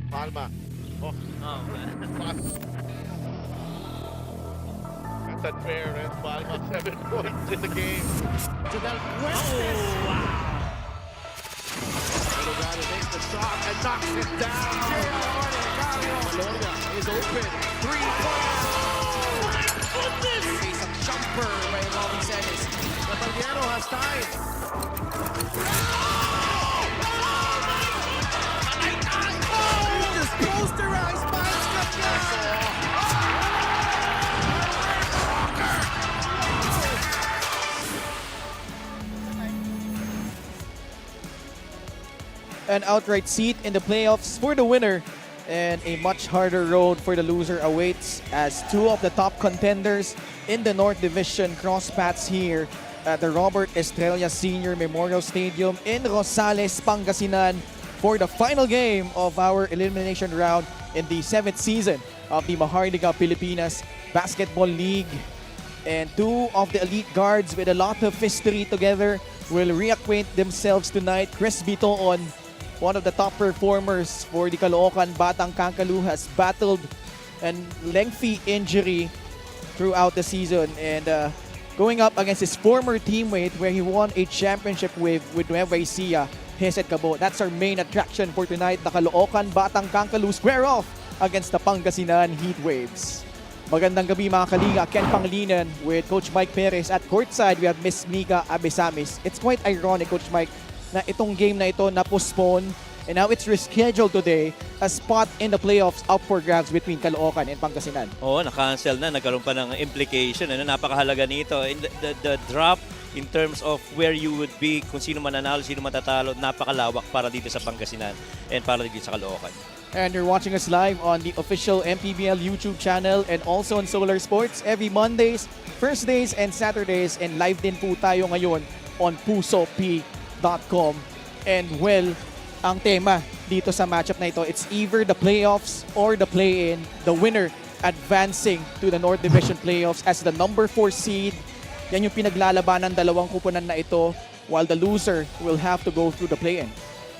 Palma. Oh, Oh, pass. That's unfair, and Palma 7 points in the game. To Del Fuentes. oh wow. Caloocan makes the shot and knocks it down. Malonia is open. Three-pointer. My goodness! He's a jumper by Robin Celis. Natalgero has time. Just posterized by Scott. An outright seat in the playoffs for the winner, and a much harder road for the loser awaits as two of the top contenders in the North Division cross paths here at the Robert Estrella Senior Memorial Stadium in Rosales, Pangasinan for the final game of our elimination round in the 7th season of the Maharlika Pilipinas Basketball League. And two of the elite guards with a lot of history together will reacquaint themselves tonight. Chris Bitoon, one of the top performers for the Caloocan Batang Kankalu, has battled a lengthy injury throughout the season, and going up against his former teammate where he won a championship with Nueva Ecija, Heset Cabo. That's our main attraction for tonight. The Caloocan Batang Kankalu square off against the Pangasinan Heatwaves. Magandang gabi mga kaliga. Ken Panglinan with Coach Mike Perez. At courtside, we have Miss Mika Abesamis. It's quite ironic, Coach Mike, na itong game na ito na-postpone and now it's rescheduled today. A spot in the playoffs up for grabs between Caloocan and Pangasinan. Oo, na-cancel na. Nagkaroon pa ng implication. Napakahalaga nito. In the drop in terms of where you would be, kung sino mananalo, sino matatalo, napakalawak para dito sa Pangasinan and para dito sa Caloocan. And you're watching us live on the official MPBL YouTube channel and also on Solar Sports every Mondays, Thursdays, and Saturdays. And live din po tayo ngayon on pusop.com. And well, ang tema dito sa matchup na ito, it's either the playoffs or the play-in. The winner advancing to the North Division playoffs as the number 4 seed. Yan yung pinaglalabanan dalawang kupunan na ito, while the loser will have to go through the play-in.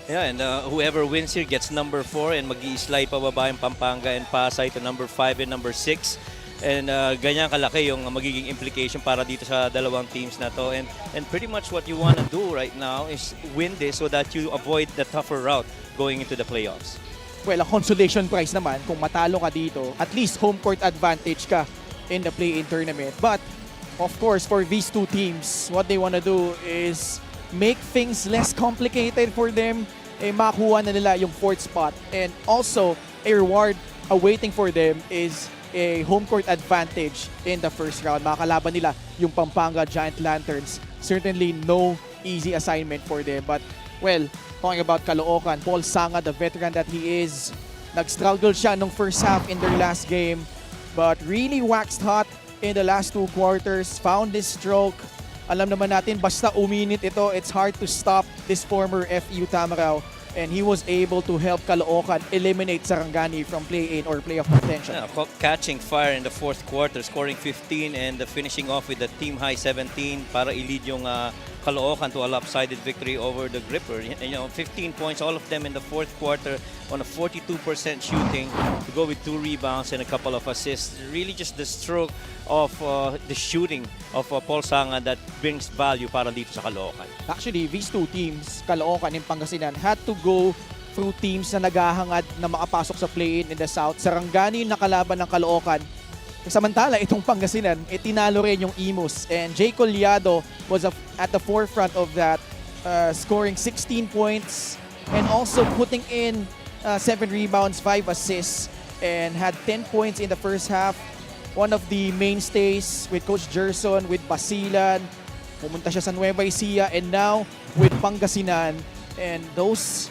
Yeah, and whoever wins here gets number 4 and mag-i-slide pababa yung Pampanga and Pasay to number 5 and number 6. And ganyan kalaki yung magiging implication para dito sa dalawang teams na to. And pretty much what you want to do right now is win this so that you avoid the tougher route going into the playoffs. Well, a consolation prize naman kung matalo ka dito, at least home court advantage ka in the play-in tournament. But of course, for these two teams, what they want to do is make things less complicated for them. Makuha na nila yung 4th spot, and also a reward awaiting for them is a home court advantage in the first round. Makakalaban nila yung Pampanga Giant Lanterns. Certainly no easy assignment for them. But, well, talking about Caloocan, Paul Sanga, the veteran that he is, nag-struggle siya nung first half in their last game, but really waxed hot in the last 2 quarters, found this stroke. Alam naman natin, basta uminit ito, it's hard to stop this former FEU Tamaraw. And he was able to help Caloocan eliminate Sarangani from play-in or playoff contention. Yeah, catching fire in the 4th quarter, scoring 15 and finishing off with the team high 17 para i-lead yung Caloocan to a lopsided victory over the Gripper. You know, 15 points, all of them in the 4th quarter on a 42% shooting to go with 2 rebounds and a couple of assists. Really just the stroke of the shooting of Paul Sanga that brings value para dito sa Caloocan. Actually, these two teams, Caloocan and Pangasinan, had to go through teams na naghahangad na makapasok sa play-in in the South. Sarangani yung nakalaban ng Caloocan. Samantala, itong Pangasinan, tinalo rin yung Imus. And Jay Collado was at the forefront of that, scoring 16 points and also putting in 7 rebounds, 5 assists, and had 10 points in the first half. One of the mainstays with Coach Gerson, with Basilan. Pumunta siya sa Nueva Ecija, and now with Pangasinan. And those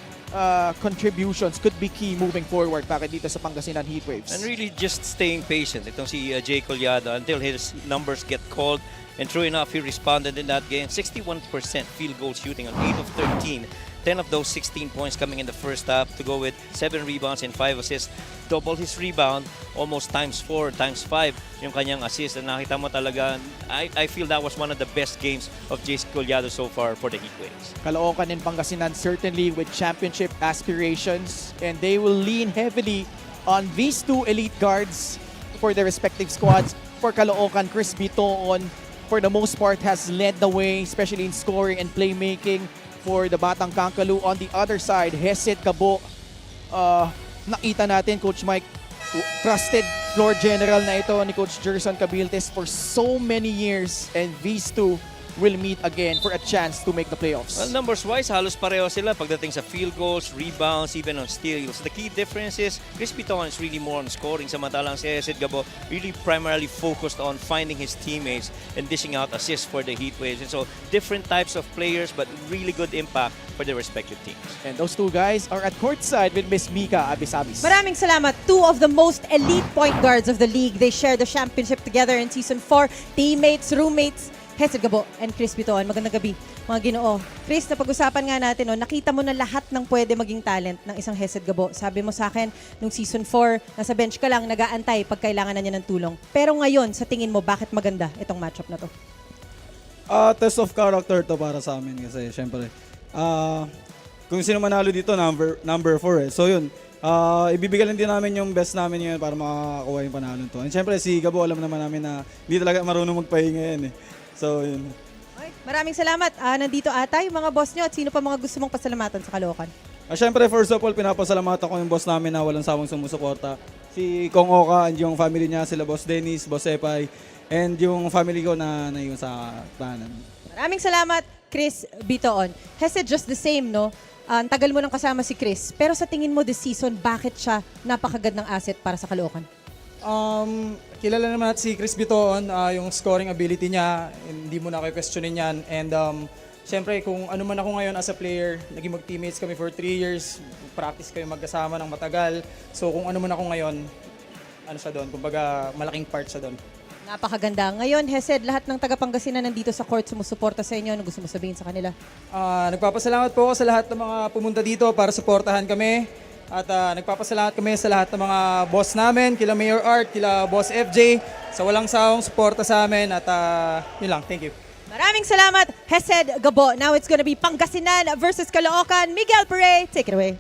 contributions could be key moving forward para dito sa Pangasinan Heatwaves. And really just staying patient. Itong si Jay Collado until his numbers get called. And true enough, he responded in that game. 61% field goal shooting on 8 of 13. 10 of those 16 points coming in the first half to go with 7 rebounds and 5 assists. Double his rebound, almost times 4, times 5 yung kanyang assist. And nakita mo talaga, I feel that was one of the best games of JC Collado so far for the Heatwaves. Caloocan and Pangasinan certainly with championship aspirations, and they will lean heavily on these two elite guards for their respective squads. For Caloocan, Chris Bitoon, for the most part, has led the way, especially in scoring and playmaking for the Batang Kangkalu. On the other side, Hesed Gabo, nakita natin, Coach Mike, trusted floor general na ito ni Coach Jerson Cabiltes for so many years, and these two will meet again for a chance to make the playoffs. Well, numbers-wise, halos pareho sila pagdating sa field goals, rebounds, even on steals. The key difference is Chris Piton is really more on scoring, samantalang si Hesed Gabo really primarily focused on finding his teammates and dishing out assists for the Heatwaves. And so, different types of players but really good impact for their respective teams. And those two guys are at courtside with Miss Mika Abisabis. Maraming salamat. Two of the most elite point guards of the league. They share the championship together in Season 4. Teammates, roommates, Hesed Gabo and Chris Bitoan. Magandang gabi, mga Ginoo. Chris, napag-usapan nga natin, nakita mo na lahat ng pwede maging talent ng isang Hesed Gabo. Sabi mo sa akin, nung Season 4, nasa bench ka lang, nag-aantay pag kailangan na niya ng tulong. Pero ngayon, sa tingin mo, bakit maganda itong matchup na to? Test of character to para sa amin kasi syempre kung sino manalo dito number 4 eh. So yun, ibibigay lang din namin yung best namin yun para makakuha yung panalo to. And syempre si Gabo alam naman namin na hindi talaga marunong magpahinga yan eh. So yun. Okay, maraming salamat. Nandito ata yung mga boss nyo at sino pa mga gusto mong pasalamatan sa Caloocan? Syempre first of all pinapasalamatan ko yung boss namin na walang sawang sumusuporta. Si Kong Oka and yung family niya, sila Boss Dennis, Boss Epay, and yung family ko na yung sa tahanan. Maraming salamat, Chris Bitoon. Hesed, just the same, no? Ang tagal mo nang kasama si Chris. Pero sa tingin mo this season, bakit siya napakagandang asset para sa Caloocan? Kilala naman natin si Chris Bitoon, yung scoring ability niya, hindi mo na kayo questionin yan. And syempre, kung ano man ako ngayon as a player, naging mag-teammates kami for 3 years, practice kayo magkasama ng matagal. So kung ano man ako ngayon, ano siya doon, kumbaga malaking part siya doon. Napakaganda. Ngayon, Hesed, lahat ng taga-Pangasinan nandito sa court sumusuporta sa inyo. Ano gusto mo sabihin sa kanila? Nagpapasalamat po ako sa lahat ng mga pumunta dito para suportahan kami. At nagpapasalamat kami sa lahat ng mga boss namin, kila Mayor Art, kila Boss FJ, sa walang sawang suporta sa amin. At yun lang, thank you. Maraming salamat, Hesed Gabo. Now it's gonna be Pangasinan versus Caloocan. Miguel Pere, take it away.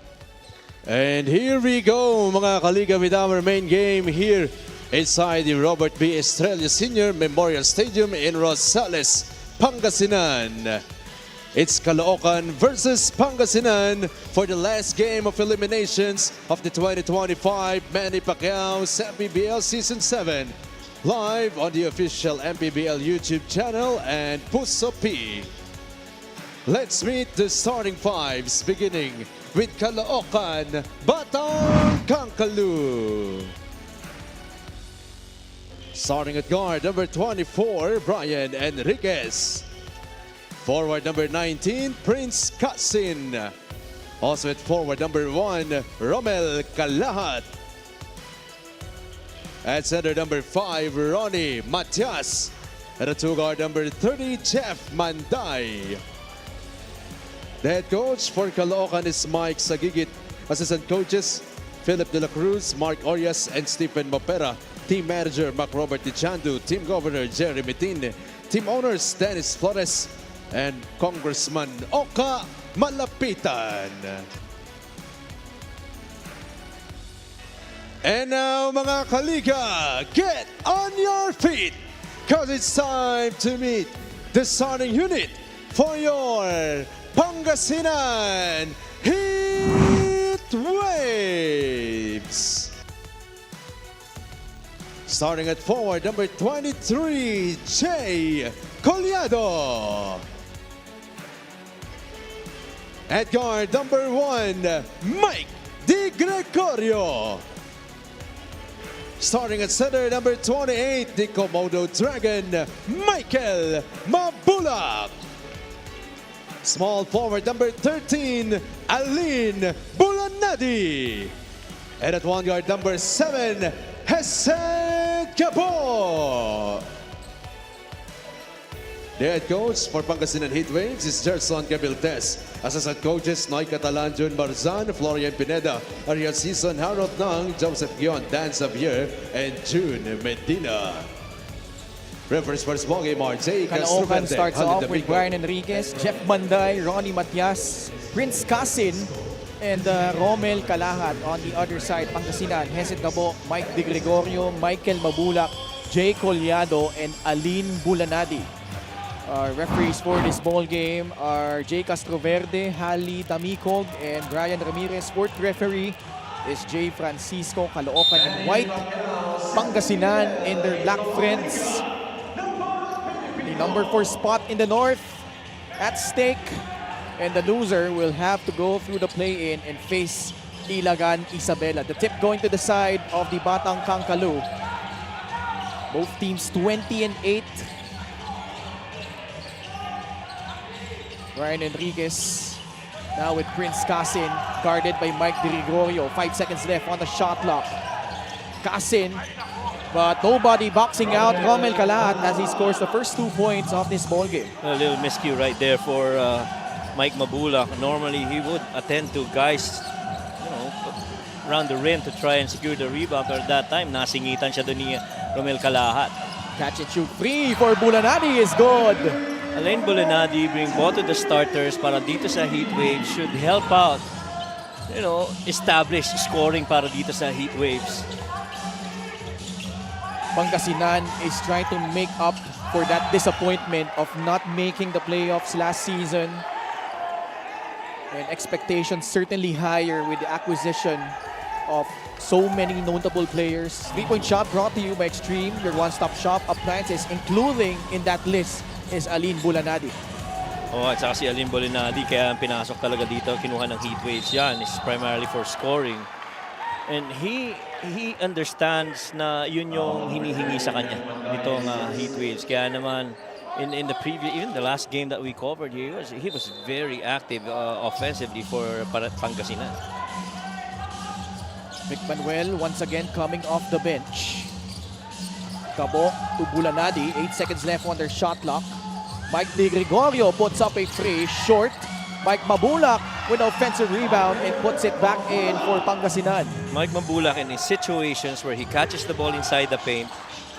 And here we go, mga kaliga, with our main game here inside the Robert B. Estrella Senior Memorial Stadium in Rosales, Pangasinan. It's Caloocan versus Pangasinan for the last game of eliminations of the 2025 Manny Pacquiao's MPBL Season 7. Live on the official MPBL YouTube channel and Puso P. Let's meet the starting fives, beginning with Caloocan, Batang Kangkalu. Starting at guard, number 24, Brian Enriquez. Forward number 19, Prince Kasin. Also at forward number 1, Romel Kalahat. At center number 5, Ronnie Matias. At at two-guard number 30, Jeff Manday. The head coach for Caloocan is Mike Sagigit. Assistant coaches, Philip De La Cruz, Mark Orias, and Stephen Mopera. Team manager, Mac Robert Dichandu. Team governor, Jerry Mitin. Team owners, Dennis Flores. And Congressman Oka Malapitan. And now, mga kaliga, get on your feet, because it's time to meet the starting unit for your Pangasinan Heatwaves. Starting at forward, number 23, Jay Collado. At guard, number 1, Mike Di Gregorio. Starting at center, number 28, the Komodo Dragon, Michael Mabulak. Small forward, number 13, Aline Bulanadi. And at one guard, number 7, Hesed Gabo. The head coach for Pangasinan Heatwaves is Gerson Gabiltes. Assistant coaches Noy Catalan, Jun Marzan, Florian Pineda, Ariel Season, Harold Nang, Joseph Gion, Dan Xavier, and June Medina. Reference for small game RJ Caloocan starts off with Brian Enriquez, Jeff Banday, Ronnie Matias, Prince Casin, and Romel Calahat. On the other side, Pangasinan, Hesed Gabo, Mike De Gregorio, Michael Mabulak, Jay Collado, and Aline Bulanadi. Referees for this ball game are Jay Castroverde, Hali Damicog, and Brian Ramirez. Fourth referee is Jay Francisco. Caloocan in white, Pangasinan in their black friends. The number 4 spot in the north at stake, and the loser will have to go through the play-in and face Ilagan Isabela. The tip going to the side of the Batang Kangkalu. Both teams 20-8. Ryan Enriquez now with Prince Casin, guarded by Mike De Gregorio. 5 seconds left on the shot clock. Casin, but nobody boxing out Romel Calahat as he scores the first 2 points of this ball game. A little miscue right there for Mike Mabulak. Normally he would attend to guys, around the rim to try and secure the rebound. But at that time, nasingitan siya doon ni Romel Calahat. Catch and shoot free for Bulanadi is good. Alain Bulanadi being both of the starters para dito sa Heatwaves should help out, establish scoring para dito sa Heatwaves. Pangasinan is trying to make up for that disappointment of not making the playoffs last season. And expectations certainly higher with the acquisition of so many notable players. 3-point shot brought to you by Extreme, your one-stop shop appliances, including in that list is Aline Bulanadi. At saka si Aline Bulanadi, kaya ang pinasok talaga dito, kinuha ng Heatwaves yan, is primarily for scoring. And he understands na yun yung hinihingi sa kanya nitong Heatwaves. Kaya naman in the previous, even the last game that we covered, he was very active offensively for Pangasinan. Vic Manuel once again coming off the bench. Gabo to Bulanadi, 8 seconds left on their shot clock. Mike De Gregorio puts up a free, short. Mike Mabulak with an offensive rebound and puts it back in for Pangasinan. Mike Mabulak, in his situations where he catches the ball inside the paint,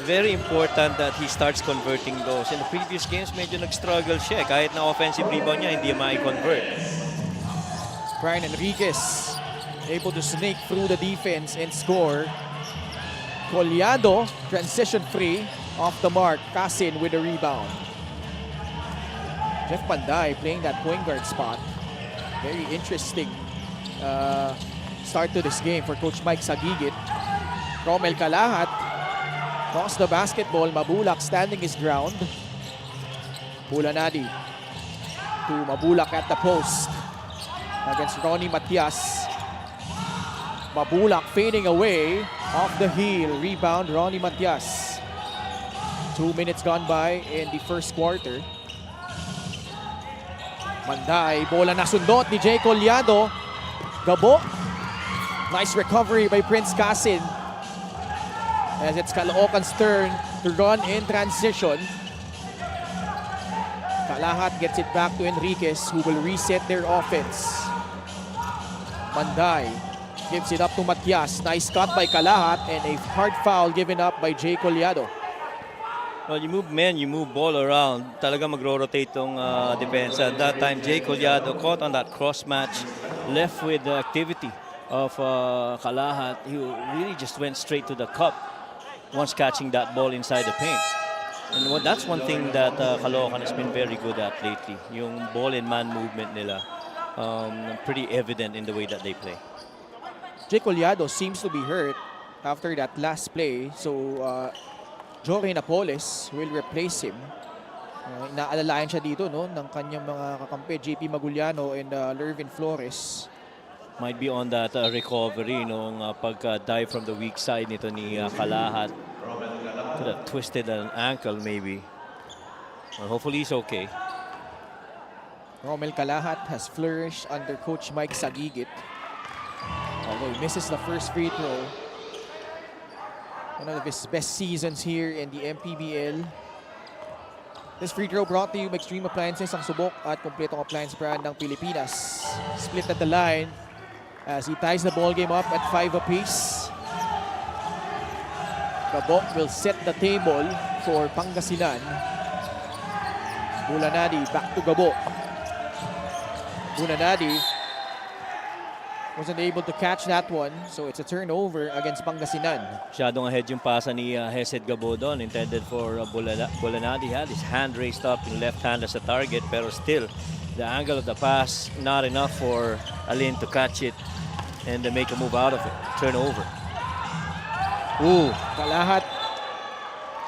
very important that he starts converting those. In the previous games, medyo nag-struggle siya. Kahit na offensive rebound niya, hindi ma-convert. Brian Enriquez able to snake through the defense and score. Collado, transition free, off the mark. Casin with the rebound. Jeff Panday playing that point guard spot. Very interesting start to this game for Coach Mike Sagigit. Romel Calahat cross the basketball. Mabulak standing his ground. Bulanadi to Mabulak at the post against Ronnie Matias. Mabulak fading away off the heel. Rebound, Ronnie Matias. 2 minutes gone by in the first quarter. Manday, bola nasundot ni Jay Collado. Gabo. Nice recovery by Prince Casin. As it's Caloocan's turn to run in transition. Calahat gets it back to Enriquez, who will reset their offense. Manday gives it up to Matias. Nice cut by Calahat and a hard foul given up by Jay Collado. Well, you move men, you move ball around. Talaga magro-rotate tong defense. At that time, Jay Collado caught on that cross match, left with the activity of Calahat. He really just went straight to the cup once catching that ball inside the paint. And that's one thing that Caloocan has been very good at lately. Yung ball and man movement nila. Pretty evident in the way that they play. Jay Collado seems to be hurt after that last play. So, Jory Napoles will replace him. Inaalalayan siya dito ng kanyang mga kakampi, JP Maguliano and Lervin Flores. Might be on that recovery nung pag-dive from the weak side nito ni Calahat. Could have twisted an ankle maybe. Well, hopefully he's okay. Romel Calahat has flourished under Coach Mike Sagigit. Although he misses the first free throw. One of his best seasons here in the MPBL. This free throw brought to you by Extreme Appliances, ang subok at kumpletong appliance brand ng Pilipinas. Split at the line as he ties the ball game up at 5 apiece. Gabo will set the table for Pangasinan. Bulanadi back to Gabo. Bulanadi wasn't able to catch that one, so it's a turnover against Pangasinan. Masyadong ahead yung pasa ni Hesed Gabo doon. Intended for Bulanadi. Had his hand raised up in left hand as a target, pero still, the angle of the pass not enough for Alin to catch it and make a move out of it. Turnover. Ooh, Kalahat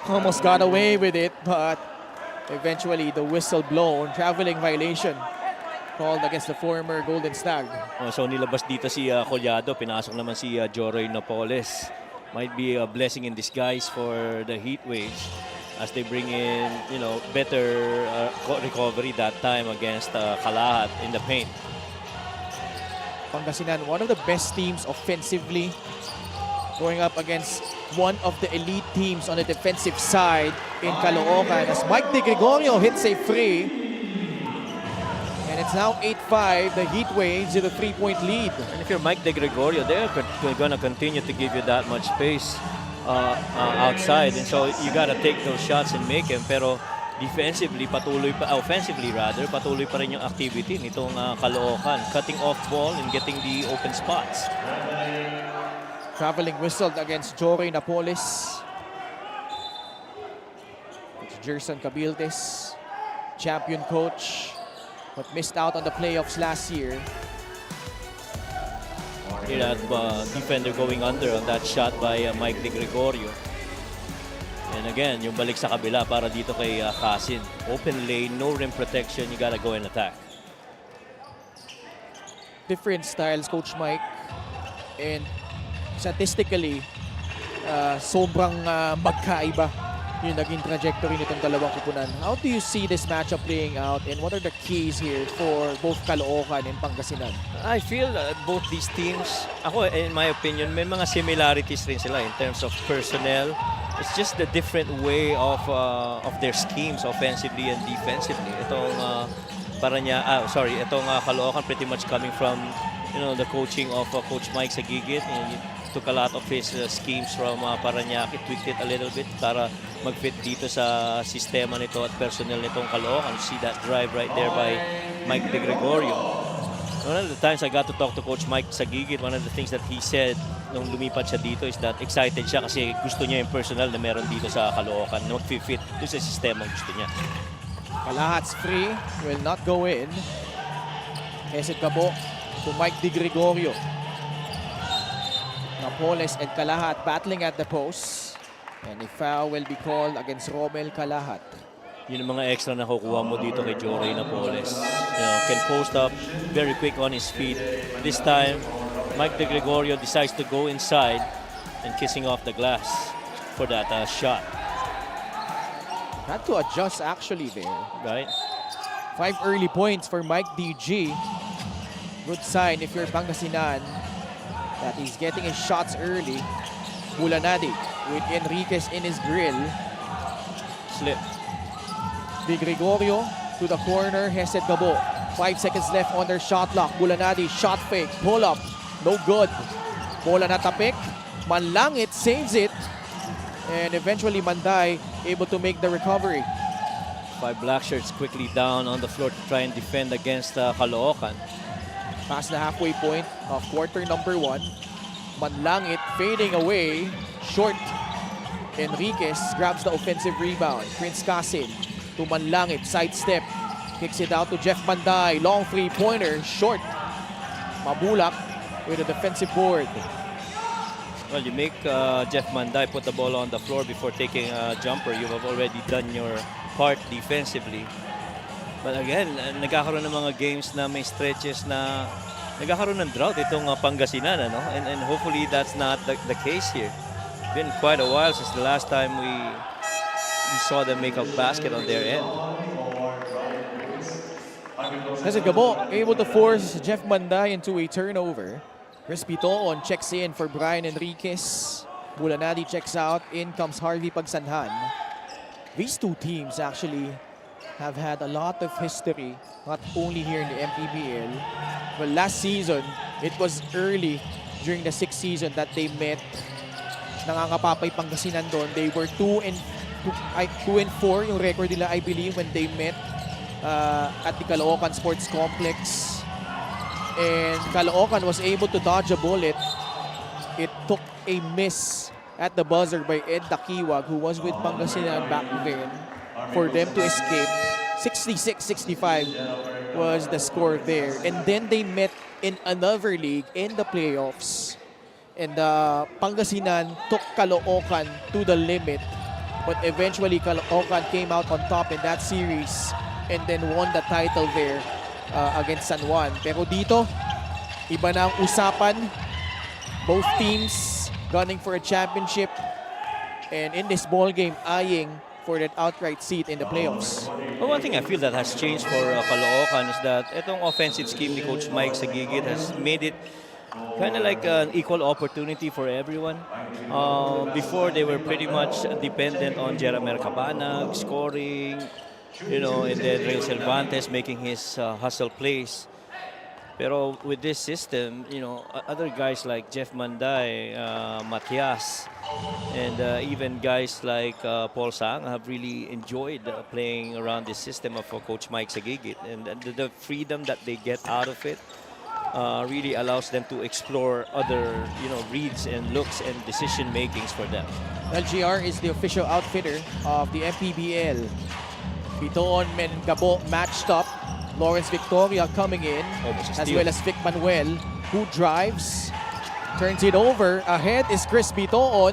almost got away with it, but eventually the whistle blown. Traveling violation called against the former Golden Stag. So nilabas dito si Collado. Pinasok naman si Joroy Napoles. Might be a blessing in disguise for the Heat Waves as they bring in, better recovery that time against Kalahat in the paint. Pangasinan, one of the best teams offensively, going up against one of the elite teams on the defensive side in Caloocan as Mike De Gregorio hits a free. And it's now 8-5, the Heat Waves with a 3-point lead. And if you're Mike De Gregorio, they're going to continue to give you that much space outside. And so you got to take those shots and make them. Pero defensively, offensively rather, patuloy pa rin yung activity nitong Caloocan. Cutting off ball and getting the open spots. Traveling whistled against Jory Napoles. It's Jerson Cabildes, champion coach, but missed out on the playoffs last year. Here that defender going under on that shot by Mike De Gregorio. And again, yung balik sa kabila para dito kay Kasin. Open lane, no rim protection, you gotta go and attack. Different styles, Coach Mike. And statistically, sobrang magkaiba yung naging trajectory nitong dalawang kupunan. How do you see this matchup playing out and what are the keys here for both Caloocan and Pangasinan? I feel both these teams, ako in my opinion, may mga similarities rin sila in terms of personnel. It's just the different way of their schemes offensively and defensively. Itong Caloocan pretty much coming from the coaching of Coach Mike Sagigit. He took a lot of his schemes from Paranaque, tweaked it a little bit para mag-fit dito sa sistema nito at personnel nitong Caloocan. See that drive right there by Mike De Gregorio. One of the times I got to talk to Coach Mike Sagigit, one of the things that he said nung lumipat siya dito is that excited siya kasi gusto niya yung personnel na meron dito sa Caloocan na mag-fit doon sa sistema gusto niya. Kalahat's free, will not go in. Hesed Gabo to Mike De Gregorio. Napoles and Kalahat battling at the post. And a foul will be called against Romel Kalahat. Yun ang mga extra na kukuha mo dito kay Jory Napoles. Can post up very quick on his feet. This time, Mike De Gregorio decides to go inside and kissing off the glass for that shot. Had to adjust actually there. Right? 5 early points for Mike DG. Good sign if you're Pangasinan that he's getting his shots early. Bulanadi with Enriquez in his grill. Slip. De Gregorio to the corner. Hesed Gabo. 5 seconds left on their shot clock. Bulanadi shot fake. Pull up. No good. Bola natapik. Manlangit saves it. And eventually Manday able to make the recovery. 5 black shirts quickly down on the floor to try and defend against Caloocan. Past the halfway point of quarter number 1. Manlangit fading away. Short. Enriquez grabs the offensive rebound. Prince Casin to Manlangit. Sidestep. Kicks it out to Jeff Manday. Long three-pointer. Short. Mabulak with a defensive board. Well, you make Jeff Manday put the ball on the floor before taking a jumper. You have already done your part defensively. But again, nagkakaroon ng mga games na may stretches na nagkakaroon ng drought itong Pangasinan, ano? And hopefully that's not the case here. It's been quite a while since the last time we saw them make a basket on their end. Hesed Gabo able to force Jeff Manday into a turnover. Chris Pitoon checks in for Brian Enriquez. Bulanadi checks out. In comes Harvey Pagsanhan. These two teams actually have had a lot of history, not only here in the MPBL. Well, last season, it was early during the 6th season that they met. Nangangapapay Pangasinan doon. They were 2-4 yung record nila, I believe, when they met at the Caloocan Sports Complex. And Caloocan was able to dodge a bullet. It took a miss at the buzzer by Ed Dakiwag, who was with Pangasinan back then, for them to escape. 66-65 was the score there. And then they met in another league in the playoffs. And Pangasinan took Caloocan to the limit. But eventually, Caloocan came out on top in that series and then won the title there against San Juan. Pero dito, iba na ang usapan. Both teams gunning for a championship. And in this ball game, eyeing for that outright seat in the playoffs. Well, one thing I feel that has changed for Caloocan is that itong offensive scheme ni Coach Mike Sagigit has made it kind of like an equal opportunity for everyone. Before, they were pretty much dependent on Jeramer Cabanag scoring, and then Real Cervantes making his hustle plays. Pero with this system, other guys like Jeff Manday, Matias, and even guys like Paul Sang have really enjoyed playing around this system of Coach Mike Sagigit. And the freedom that they get out of it really allows them to explore other, reads and looks and decision makings for them. LGR is the official outfitter of the MPBL. Bitoon Mengabo matched up. Lawrence Victoria coming in, as well as Vic Manuel, who drives, turns it over. Ahead is Chris Bitoon,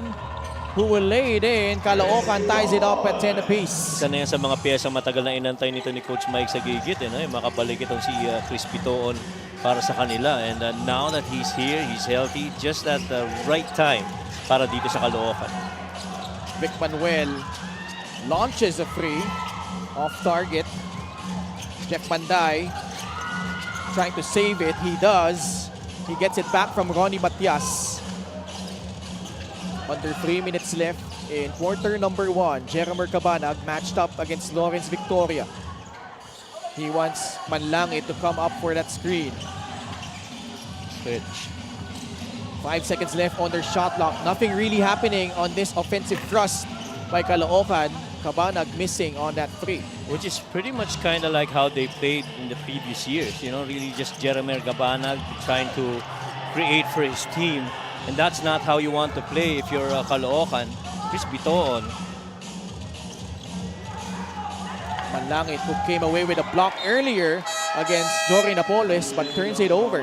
who will lay it in. Caloocan ties it up at 10 apiece. Isa na yan sa mga piyesang matagal na inantay nito ni Coach Mike Sagigit. Makabalik itong si Chris Bitoon para sa kanila. And now that he's here, he's healthy, just at the right time para dito sa Caloocan. Vic Manuel launches a free off target. Jeff Panday trying to save it. He does. He gets it back from Ronnie Matias. Under 3 minutes left in quarter number 1. Jeramer Cabanag matched up against Lawrence Victoria. He wants Manlangit to come up for that screen. 5 seconds left on their shot clock. Nothing really happening on this offensive thrust by Caloocan. Cabanag missing on that free. Which is pretty much kind of like how they played in the previous years. Really just Jeramer Cabanag trying to create for his team. And that's not how you want to play if you're Caloocan. Chris Bitoon. Manlangit, who came away with a block earlier against Jory Napoles, but turns it over.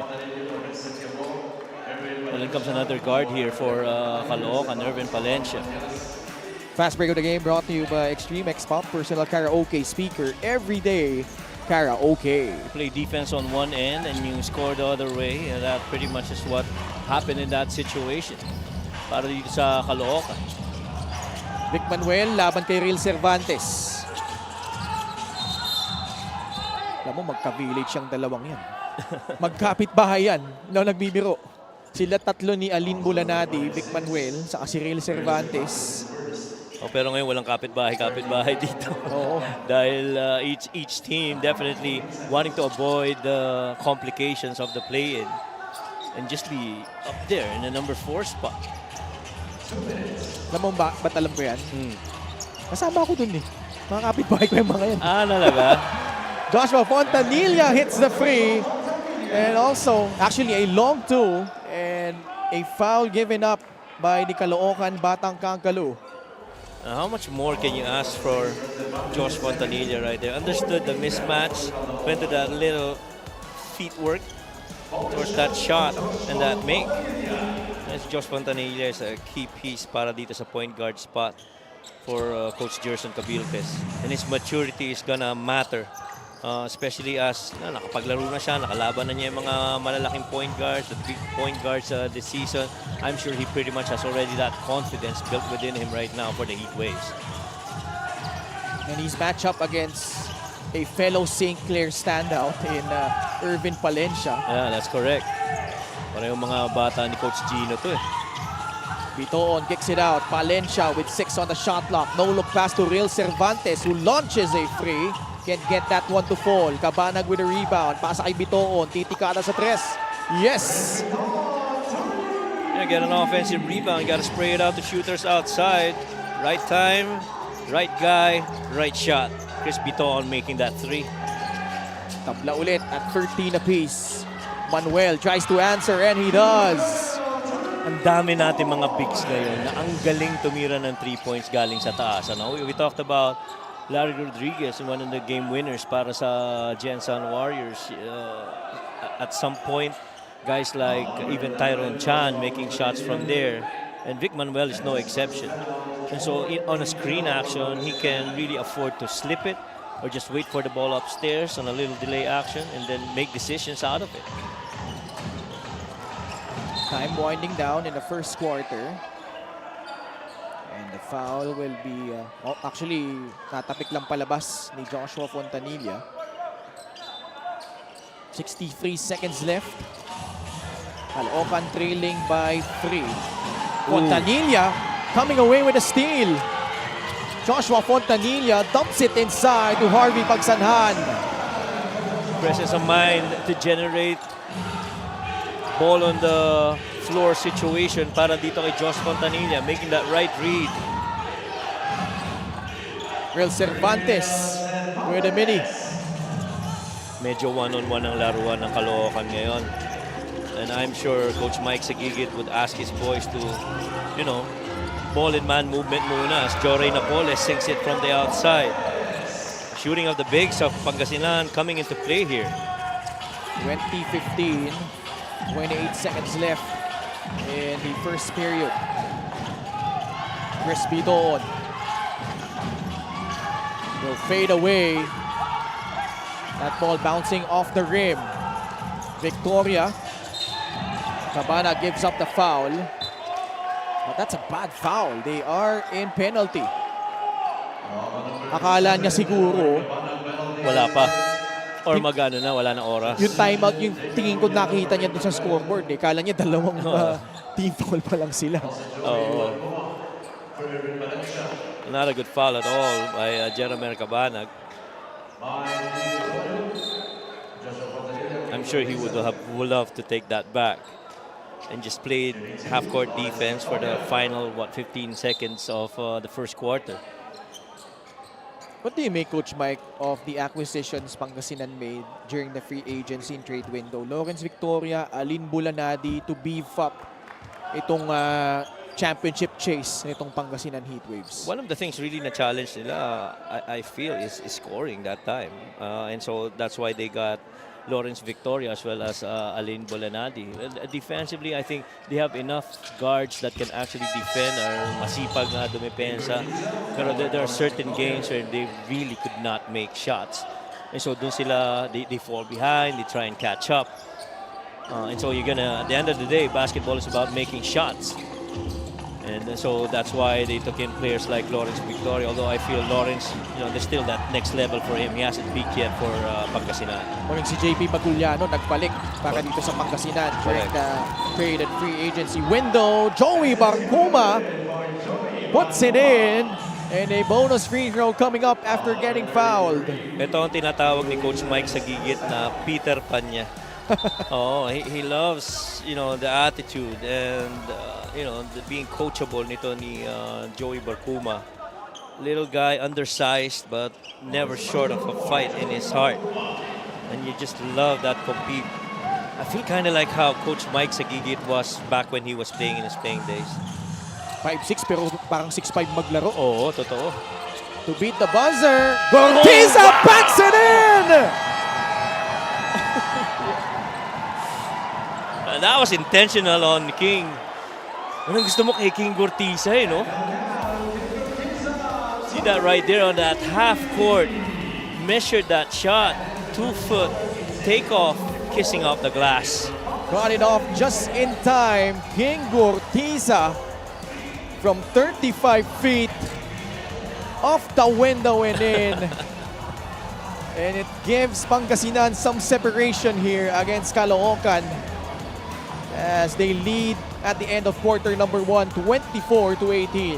Well, then comes another guard here for Caloocan, Irvin Palencia. Fast break of the game brought to you by Extreme X Pop, personal karaoke speaker. Everyday karaoke. Play defense on one end and you score the other way. And that pretty much is what happened in that situation para dito sa Caloocan. Vic Manuel laban kay Real Cervantes. Alam mo, magka-village yung dalawang yan. Magkapit-bahay yan. Nagbibiro. Sila tatlo ni Alin Bulanadi, Vic Manuel, saka si Real Cervantes. Pero ngayon walang kapitbahay dito. Oo. Dahil each team definitely wanting to avoid the complications of the play-in and just be up there in the number 4 spot. Alam mo ba't alam ko yan? Kasama ako dun eh. Mga kapitbahay ko yung mga yan. Talaga? Joshua Fontanilla hits the free. And also, actually a long two and a foul given up by the Caloocan Batang Kangkalu. How much more can you ask for Josh Fontanilla right there? Understood the mismatch, went to that little feet work towards that shot and that make. As Josh Fontanilla is a key piece para dito sa point guard spot for Coach Gerson Cabiltes. And his maturity is gonna matter. Especially as nakapaglaro na siya, nakalaban na niya yung mga malalaking point guards, the big point guards this season. I'm sure he pretty much has already that confidence built within him right now for the Heat Waves. And he's matched up against a fellow St. Clair standout in Irvin Palencia. Yeah, that's correct. Para yung mga bata ni Coach Gino to eh. Bitoon kicks it out. Palencia with 6 on the shot clock. No look pass to Real Cervantes, who launches a free. Can't get that one to fall. Cabanag with a rebound. Pasa kay Bitoon. Titikada sa tres. Yes! You get an offensive rebound. You got to spray it out to shooters outside. Right time, right guy, right shot. Chris Bitoon making that three. Tabla ulit at 13 apiece. Manuel tries to answer and he does. Ang dami natin mga bigs ngayon na ang galing tumira ng 3 points galing sa taas. Ano? We talked about Larry Rodriguez, one of the game winners para sa Gensan Warriors. At some point, guys like even Tyrone Chan making shots from there. And Vic Manuel is no exception. And so on a screen action, he can really afford to slip it or just wait for the ball upstairs on a little delay action and then make decisions out of it. Time winding down in the first quarter. And the foul will be, actually, tatapik lang palabas ni Joshua Fontanilla. 63 seconds left. Caloocan trailing by 3. Fontanilla coming away with a steal. Joshua Fontanilla dumps it inside to Harvey Pagsanhan. Presence of mind to generate ball on the floor situation para dito kay Josh Fontanilla, making that right read. Real Cervantes with a mini. Medyo one-on-one ang laruan ng Caloocan ngayon. And I'm sure Coach Mike Sagigit would ask his boys to, you know, ball and man movement muna as Joray Napoles sinks it from the outside. Shooting of the bigs of Pangasinan coming into play here. 20-15. 28 seconds left in the first period. Chris Bitoon will fade away. That ball bouncing off the rim. Victoria. Cabana gives up the foul. But that's a bad foul. They are in penalty. Akala niya siguro Wala pa. Or magano na, wala na oras. yung timeout, yung tingin ko nakita niya doon sa scoreboard. Kala niya dalawang team foul pa lang sila. Oh. Not a good foul at all by Jeremy Cabanag. I'm sure he would love to take that back and just played half-court defense for the final, 15 seconds of the first quarter. What do you make, Coach Mike, of the acquisitions Pangasinan made during the free agency and trade window? Lawrence Victoria, Alin Bulanadi to beef up itong championship chase nitong Pangasinan Heatwaves. One of the things really na challenge nila, I feel, is scoring that time. And so that's why they got Lawrence Victoria as well as Alin Bolanadi. Defensively, I think they have enough guards that can actually defend or masipag na dumepensa. Pero there are certain games where they really could not make shots. And so dun sila, they fall behind, they try and catch up. And so you're gonna, at the end of the day, basketball is about making shots. And so that's why they took in players like Lawrence Victoria. Although I feel Lawrence, there's still that next level for him. He hasn't peaked yet for Pangasinan. Ngunit si JP Maguliano nagbalik para dito sa Pangasinan during the trade and free agency window. Joey Barcuma puts it in. And a bonus free throw coming up after getting fouled. Ito ang tinatawag ni Coach Mike Sagigit na Peter Pan niya. He loves, the attitude and, the being coachable nito ni Joey Barcuma. Little guy, undersized, but never short of a fight in his heart. And you just love that compete. I feel kind of like how Coach Mike Sagigit was back when he was playing in his playing days. 5'6" pero parang 6'5" maglaro. Oo, totoo. To beat the buzzer, Gortiza backs it in! That was intentional on King. Anong gusto mo kay King Gortiza, no? See that right there on that half court. Measured that shot. 2 foot. Take off. Kissing off the glass. Got it off just in time. King Gortiza from 35 feet. Off the window and in. And it gives Pangasinan some separation here against Caloocan as they lead at the end of quarter number 1, 24-18.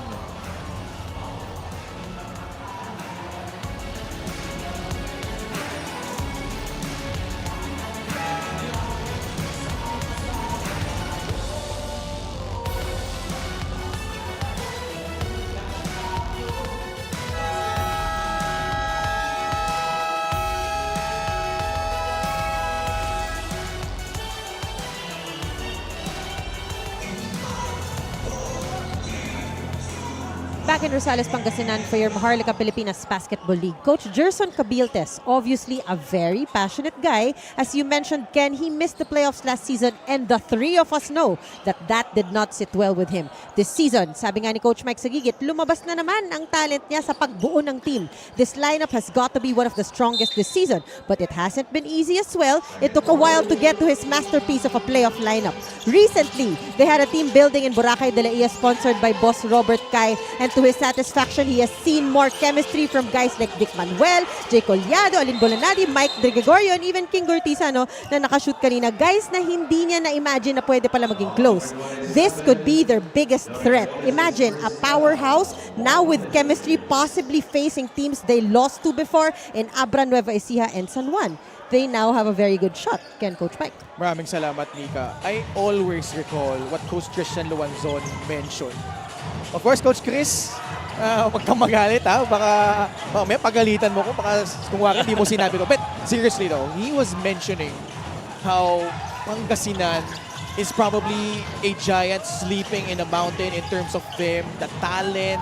back in Rosales, Pangasinan for your Maharlika Pilipinas Basketball League. Coach Gerson Cabiltes, obviously a very passionate guy. As you mentioned, Ken, he missed the playoffs last season and the three of us know that that did not sit well with him. This season, sabi nga ni Coach Mike Sagigit, lumabas na naman ang talent niya sa pagbuo ng team. This lineup has got to be one of the strongest this season, but it hasn't been easy as well. It took a while to get to his masterpiece of a playoff lineup. Recently, they had a team building in Boracay de la Ia sponsored by Boss Robert Kai, and to his satisfaction, he has seen more chemistry from guys like Vic Manuel, Jay Collado, Alin Bolanadi, Mike De Gregorio, and even King Gortiza, no, na nakashoot kanina. Guys na hindi niya na-imagine na pwede pala maging close. This could be their biggest threat. Imagine a powerhouse now with chemistry, possibly facing teams they lost to before in Abra, Nueva Ecija, and San Juan. They now have a very good shot. Ken, Coach Mike. Maraming salamat, Mika. I always recall what Coach Christian Luanzon mentioned. Of course, Coach Chris, huwag kang magalit ha. Baka may pagalitan mo ko. Baka kung wala, hindi mo sinabi to. But seriously though, he was mentioning how Pangasinan is probably a giant sleeping in a mountain in terms of them, the talent,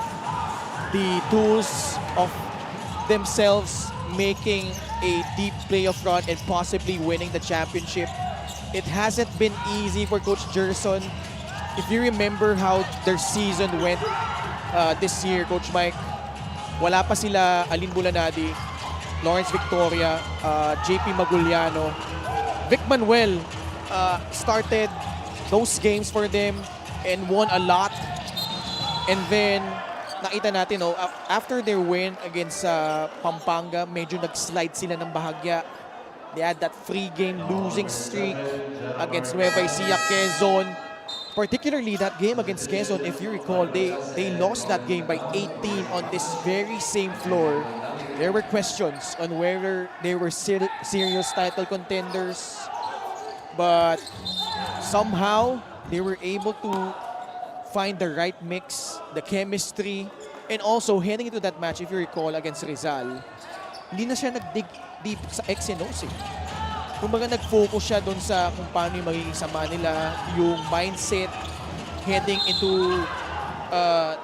the tools of themselves making a deep playoff run and possibly winning the championship. It hasn't been easy for Coach Gerson. If you remember how their season went this year, Coach Mike, wala pa sila Alin Bulanadi, Lawrence Victoria, JP Maguliano. Vic Manuel started those games for them and won a lot. And then, nakita natin, no, after their win against Pampanga, medyo nag-slide sila ng bahagya. They had that 3-game losing streak against Nueva Ecija, Quezon. Particularly that game against Quezon, if you recall, they lost that game by 18 on this very same floor. There were questions on whether they were serious title contenders. But somehow, they were able to find the right mix, the chemistry, and also heading into that match, if you recall, against Rizal, hindi na siya nag-dig deep sa X and O's. Kumbaga nag-focus siya doon sa kung paano yung magiging sama nila, yung mindset heading into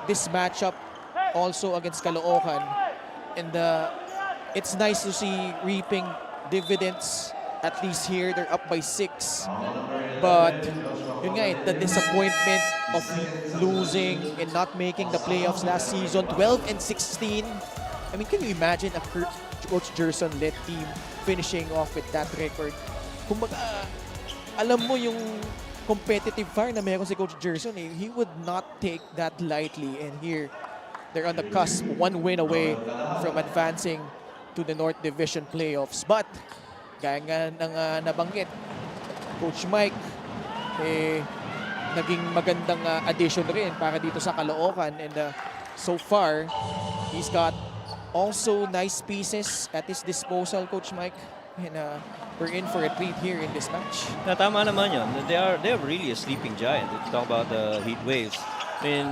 this matchup also against Caloocan. And it's nice to see reaping dividends. At least here, they're up by 6. But yun nga, the disappointment of losing and not making the playoffs last season, 12 and 16. I mean, can you imagine a Coach Gerson-led team finishing off with that record? Kumbaga, alam mo yung competitive fire na meron si Coach Gerson, he would not take that lightly. And here, they're on the cusp, 1 win away from advancing to the North Division playoffs. But gaya nga ng nabanggit, Coach Mike, naging magandang addition rin para dito sa Caloocan. And so far, he's got also nice pieces at his disposal, Coach Mike. And we're in for a treat here in this match. Tama naman yun. They are really a sleeping giant. If you talk about the heat waves. I mean,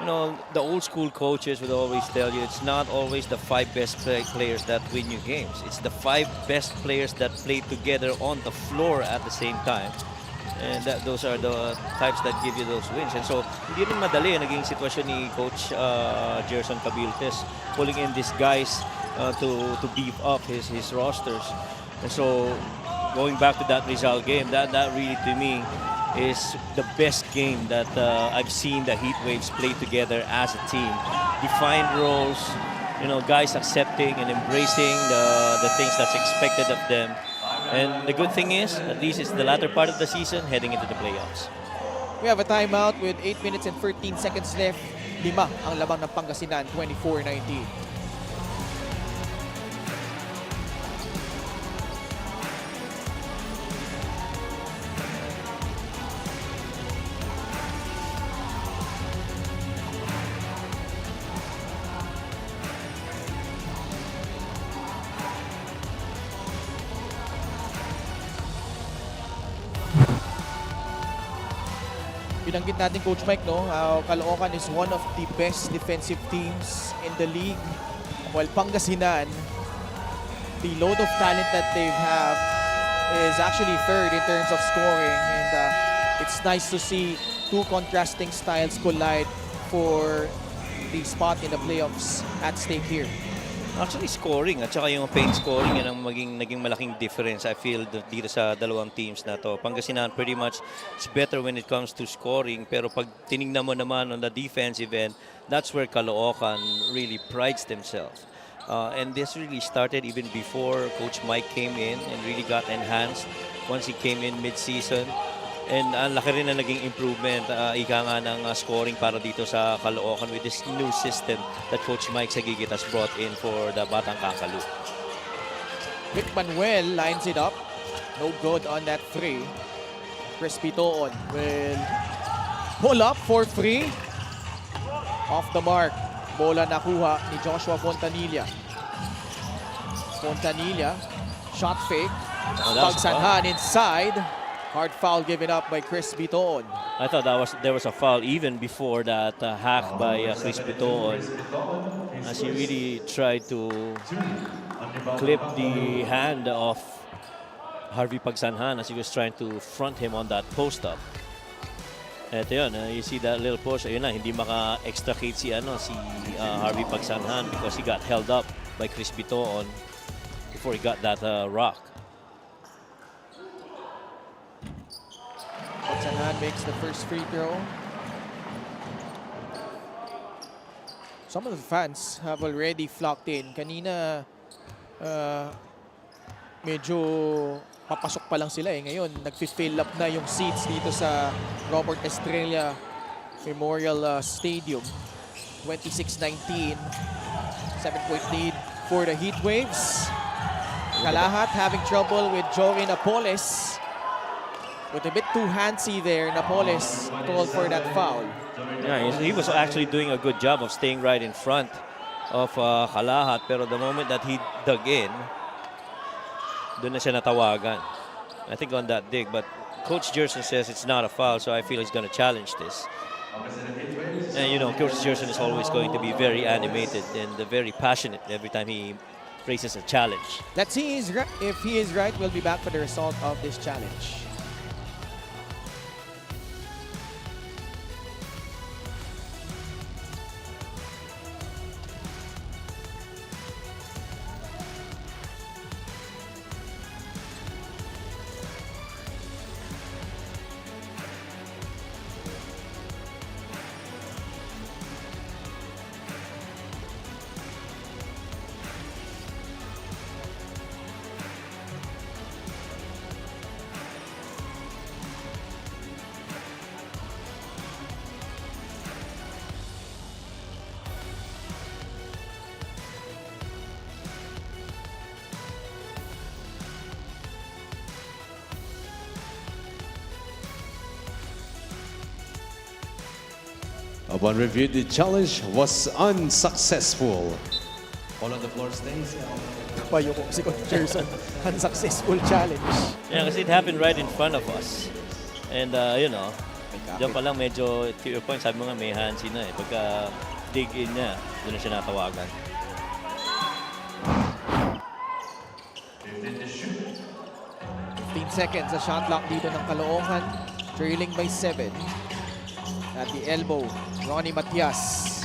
you know, the old school coaches would always tell you it's not always the 5 best players that win you games. It's the 5 best players that play together on the floor at the same time. And those are the types that give you those wins. And so, hindi rin madali naging sitwasyon ni Coach Gerson Cabiltes, pulling in these guys to beef up his rosters. And so, going back to that Rizal game, that really to me is the best game that I've seen the Heat Waves play together as a team. Defined roles, you know, guys accepting and embracing the things that's expected of them. And the good thing is, at least it's the latter part of the season heading into the playoffs. We have a timeout with 8 minutes and 13 seconds left. 5 ang labang ng Pangasinan, 24-19. Binanggit natin, Coach Mike, no? Caloocan is one of the best defensive teams in the league. While Pangasinan, the load of talent that they have is actually third in terms of scoring. And it's nice to see two contrasting styles collide for the spot in the playoffs at stake here. Actually, scoring at saka yung paint scoring yan ang naging malaking difference I feel dito sa dalawang teams na to. Pangasinan pretty much is better when it comes to scoring, pero pag tinignan mo naman on the defensive end, that's where Caloocan really prides themselves. And this really started even before Coach Mike came in and really got enhanced once he came in mid-season. And ang laki rin na naging improvement, ika nga ng scoring para dito sa Caloocan with this new system that Coach Mike Sagigit has brought in for the Batang Kakalu. Vic Manuel lines it up. No good on that three. Crispy Toon will pull up for free. Off the mark. Bola nakuha ni Joshua Fontanilla. Fontanilla, shot fake. Pagsanhan inside. Hard foul given up by Chris Bitoon. I thought there was a foul even before that hack by Chris Bitoon, as he really tried to clip the hand of Harvey Pagsanhan as he was trying to front him on that post-up. Ito yun, you see that little push, ayun na, hindi maka-extricate si Harvey Pagsanhan because he got held up by Chris Bitoon before he got that rock. Pagsanhan makes the first free throw. Some of the fans have already flocked in. Kanina, medyo papasok pa lang sila eh. Ngayon, nag-fill up na yung seats dito sa Robert Estrella Memorial Stadium. 26-19. 7-point lead for the Heatwaves. Kalahat having trouble with Jorin Apoles. But a bit too handsy there, Napoles called for that foul. Yeah, he was actually doing a good job of staying right in front of Kalahat, pero the moment that he dug in, doon na siya natawagan. I think on that dig, but Coach Gerson says it's not a foul, so I feel he's going to challenge this. And you know, Coach Gerson is always going to be very animated and very passionate every time he raises a challenge. Let's see if he is right. We'll be back for the result of this challenge. Upon review, the challenge was unsuccessful. All on the floor stays. Payo ko si Coach Gerson. Unsuccessful challenge. Yeah, kasi it happened right in front of us. And you know, diyan pa lang medyo, to your point, sabi mo nga may handsy na eh. Pagka dig in na, doon na siya natawagan. 15 seconds sa shot clock dito ng Caloocan. Trailing by 7. At the elbow, Ronnie Matias.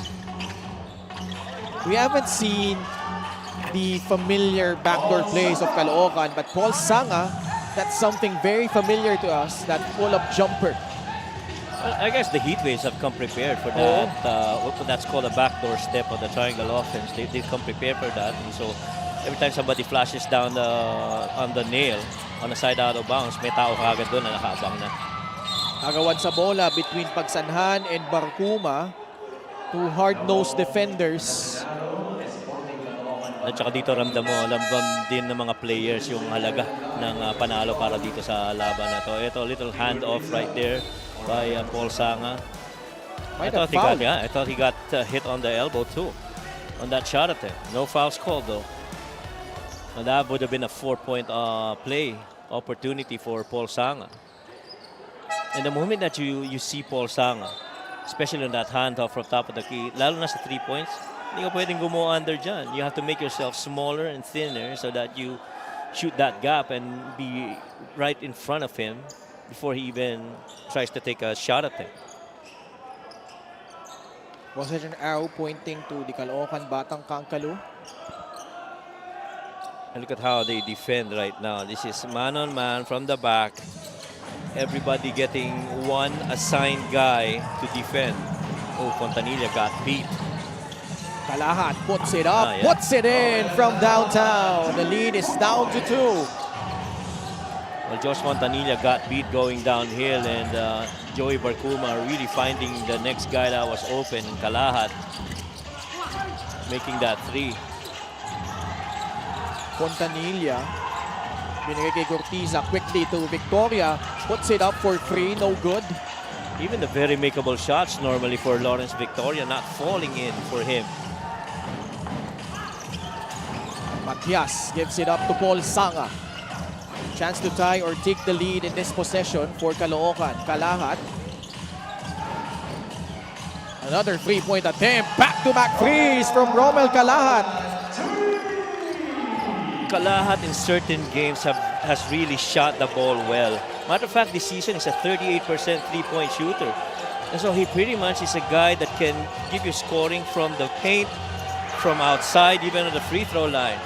We haven't seen the familiar backdoor plays of Caloocan, but Paul Sanga, that's something very familiar to us, that pull-up jumper. Well, I guess the Heatwaves have come prepared for that. That's called a backdoor step of the triangle offense. They've come prepared for that. And so every time somebody flashes down on the nail, on the side out of bounds, may tao kagad doon na nakaabang na. Agawan sa bola between Pagsanhan and Barcuma. Two hard-nosed defenders. At saka dito ramdam mo, lambam din ng mga players yung halaga ng panalo para dito sa laban na to. Ito, little hand-off right there by Paul Sanga. I thought he got hit on the elbow too, on that shot attempt. No fouls called though. And that would have been a 4-point play opportunity for Paul Sanga. And the moment that you see Paul Sanga, especially on that handoff from top of the key, lalo na sa 3 points, hindi ka pwedeng gumawa under dyan. You have to make yourself smaller and thinner so that you shoot that gap and be right in front of him before he even tries to take a shot at him. Was it an arrow pointing to the Caloocan Batang Kangkalu? And look at how they defend right now. This is man on man from the back. Everybody getting one assigned guy to defend. Oh, Fontanilla got beat. Kalahat puts it up, Yeah. puts it in from downtown. The lead is down to 2. Well, Josh Fontanilla got beat going downhill, and Joey Barcuma really finding the next guy that was open, Kalahat, making that 3. Fontanilla, binigay kay Cortiza quickly to Victoria, puts it up for 3, no good. Even the very makeable shots normally for Lawrence Victoria not falling in for him. Matias gives it up to Paul Sanga. Chance to tie or take the lead in this possession for Caloocan. Kalahat. Another 3-point attempt. Back-to-back threes from Romel Kalahat. Kalahat in certain games has really shot the ball well. Matter of fact, this season is a 38% three-point shooter. And so he pretty much is a guy that can give you scoring from the paint, from outside, even on the free throw line.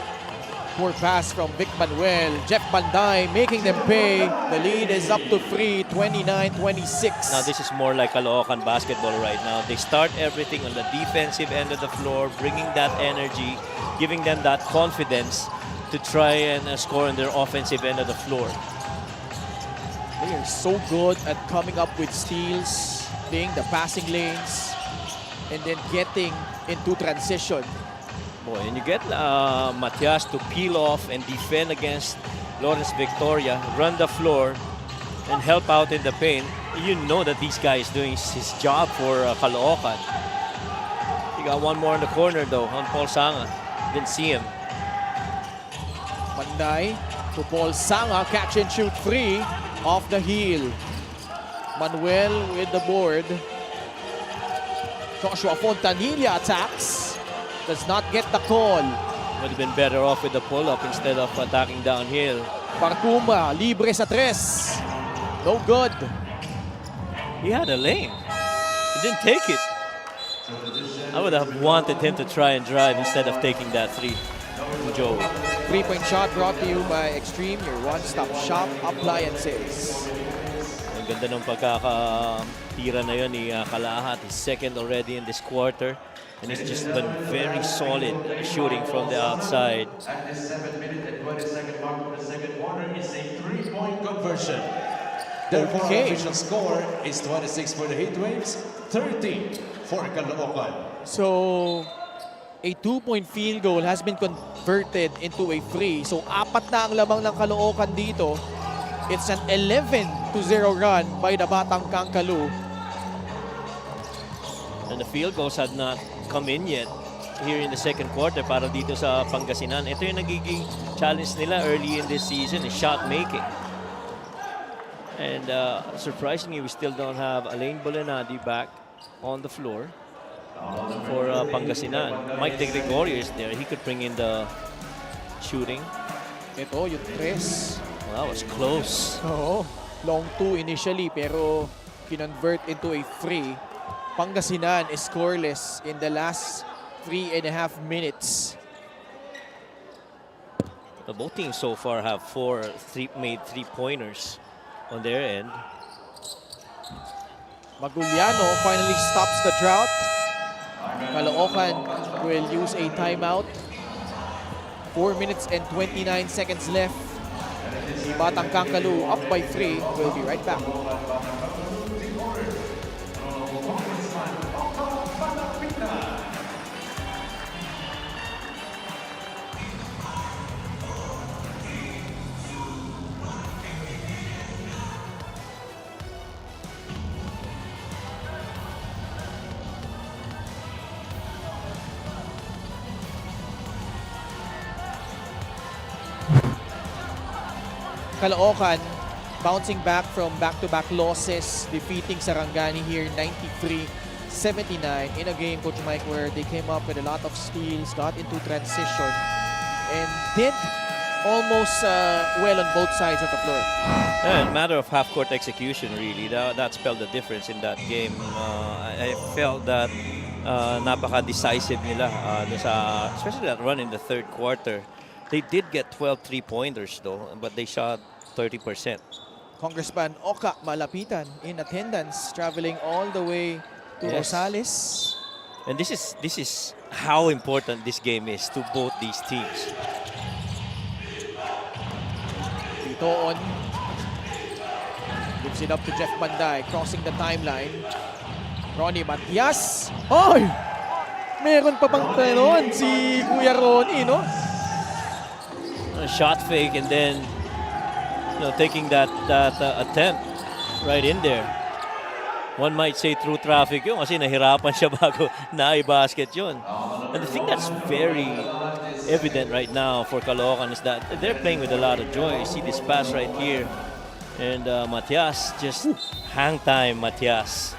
Poor pass from Vic Manuel. Jeff Banday making them pay. The lead is up to 3, 29-26. Now this is more like Caloocan basketball right now. They start everything on the defensive end of the floor, bringing that energy, giving them that confidence to try and score on their offensive end of the floor. They are so good at coming up with steals, playing the passing lanes, and then getting into transition. Boy, and you get Matias to peel off and defend against Lawrence Victoria, run the floor, and help out in the paint. You know that these guys doing his job for Caloocan. You got one more in the corner though, on Paul Sanga. Didn't see him. Banday to Paul Sanga, catch and shoot 3 off the heel. Manuel with the board. Joshua Fontanilla attacks. Does not get the call. Would have been better off with the pull-up instead of attacking downhill. Barcuma, libre sa 3. No good. He had a lane. He didn't take it. I would have wanted him to try and drive instead of taking that 3. Joey. 3-point shot brought to you by Extreme, your one-stop shop appliances. Ang ganda ng pagkakatira na yun ni Kalahat. He's second already in this quarter. And he's just been very solid shooting from the outside. At the 7-minute and 22nd mark of the second quarter is a 3-point conversion. Therefore, Okay. Official score is 26 for the Heatwaves, 30 for Caloocan. So, a 2-point field goal has been converted into a 3. So, 4 na ang lamang ng Caloocan dito. It's an 11-0 run by the Batang Kangkalu. And the field goals had not come in yet here in the second quarter para dito sa Pangasinan. Ito yung nagiging challenge nila early in this season is shot making. And surprisingly, we still don't have Alain Bolenadi back on the floor for Pangasinan. Mike De Gregorio is there. He could bring in the shooting. Ito, yung 3. Well, that was close. Oo. Long 2 initially, pero kinonvert into a 3. Pangasinan is scoreless in the last 3.5 minutes. Both teams so far have made three-pointers on their end. Maguliano finally stops the drought. Caloocan will use a timeout. 4 minutes and 29 seconds left. The Batang Kangkalu up by 3. We'll be right back. Caloocan bouncing back from back-to-back losses, defeating Sarangani here 93-79 in a game, Coach Mike, where they came up with a lot of steals, got into transition, and did almost well on both sides of the floor. Yeah, a matter of half-court execution, really. That spelled the difference in that game. I felt that napaka-decisive nila, especially that run in the third quarter. They did get 12 3-pointers though, but they shot 30%. Congressman Oka Malapitan in attendance, traveling all the way to Yes. Rosales. And this is how important this game is to both these teams. Bitoon gives it up to Jeff Banday, crossing the timeline. Ronnie Matias. Oy! Meron pa bang tanon si Kuya Ronnie, no? A shot fake and then taking that attempt right in there. One might say through traffic yun kasi nahirapan siya bago na-basket yun. And the thing that's very evident right now for Caloocan is that they're playing with a lot of joy. You see this pass right here. And Matias, just hang time, Matias.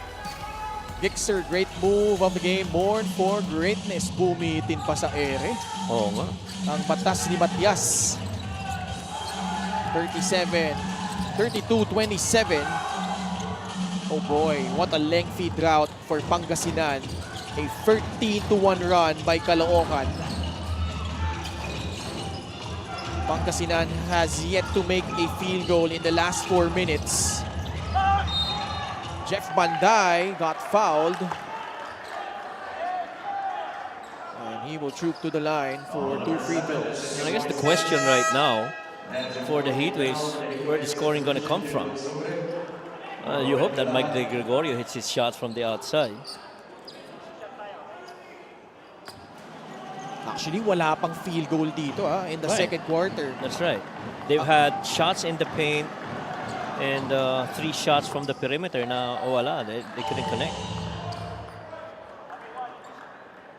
Gixer, great move of the game. Born for greatness. Bumitin pa sa ere. Oo nga. Ang batas ni Matias. 32-27. Oh boy, what a lengthy drought for Pangasinan. A 13-1 run by Caloocan. Pangasinan has yet to make a field goal in the last 4 minutes. Jeff Banday got fouled. And he will troop to the line for 2 free throws. And I guess the question right now for the Heatwaves, where the scoring going to come from? You hope that Mike De Gregorio hits his shots from the outside. Actually, wala pang field goal dito in the Right. second quarter. That's right. They've had shots in the paint and 3 shots from the perimeter. Now, wala. They couldn't connect.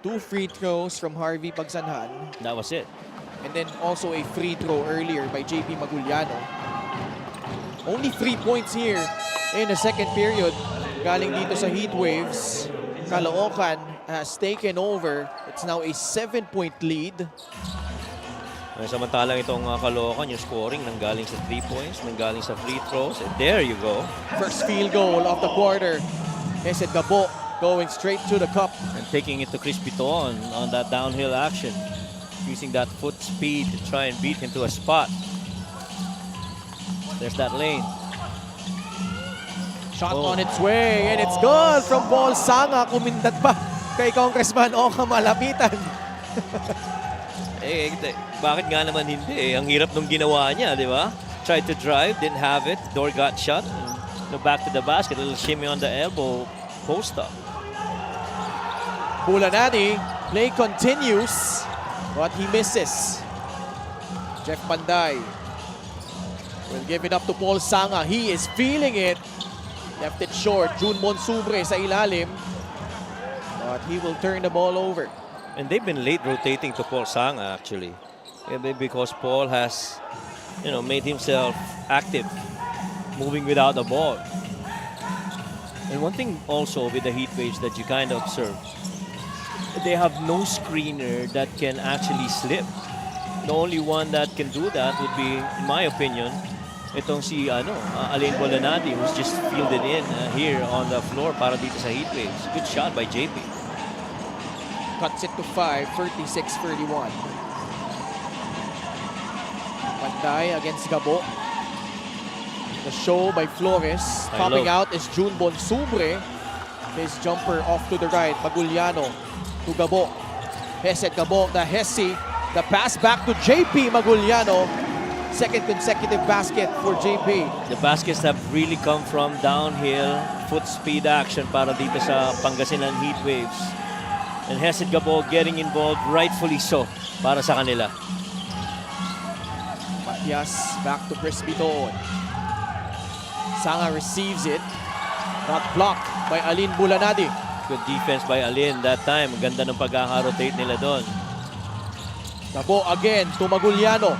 2 free throws from Harvey Pagsanhan. That was it. And then also a free throw earlier by JP Maguliano. Only 3 points here in the second period. Galing dito sa Heatwaves. Caloocan has taken over. It's now a 7-point lead. Samantalang itong Caloocan, yung scoring nanggaling sa 3 points, nanggaling sa free throws. And there you go. First field goal of the quarter. Hesed Gabo going straight to the cup. And taking it to Chris Piton on that downhill action. Using that foot speed to try and beat him to a spot. There's that lane. Shot on its way, and it's good from Paul Sanga. Kumindat pa kay Congressman Oka Malapitan. Bakit nga naman hindi? Ang hirap nung ginawa niya, di ba? Tried to drive, didn't have it. Door got shut. And back to the basket, a little shimmy on the elbow. Post up. Bulanadi, play continues, but he misses. Jeff Banday will give it up to Paul Sanga. He is feeling it. Left it short. June Monsubre sa ilalim. But he will turn the ball over. And they've been late rotating to Paul Sanga actually. Because Paul has, made himself active, moving without the ball. And one thing also with the Heatwaves that you kind of observe, they have no screener that can actually slip. The only one that can do that would be, in my opinion, itong si Alain Bolanadi, who's just fielded in here on the floor para dito sa Heatwaves. Good shot by JP. Cuts it to 5, 36-31. Banday against Gabo. The show by Flores. Popping out is June Bonsubre. His jumper off to the right. Maguliano to Gabo. Hesed Gabo, the Hesi. The pass back to JP Maguliano. Second consecutive basket for JP. The baskets have really come from downhill, foot speed action para dito sa Pangasinan Heatwaves. And Hesed Gabo getting involved, rightfully so, para sa kanila. Matias back to Chris Biton. Sanga receives it. Not blocked by Alin Bulanadi. Good defense by Alin that time. Ganda ng pagkaka-rotate nila doon. Gabo again to Maguliano.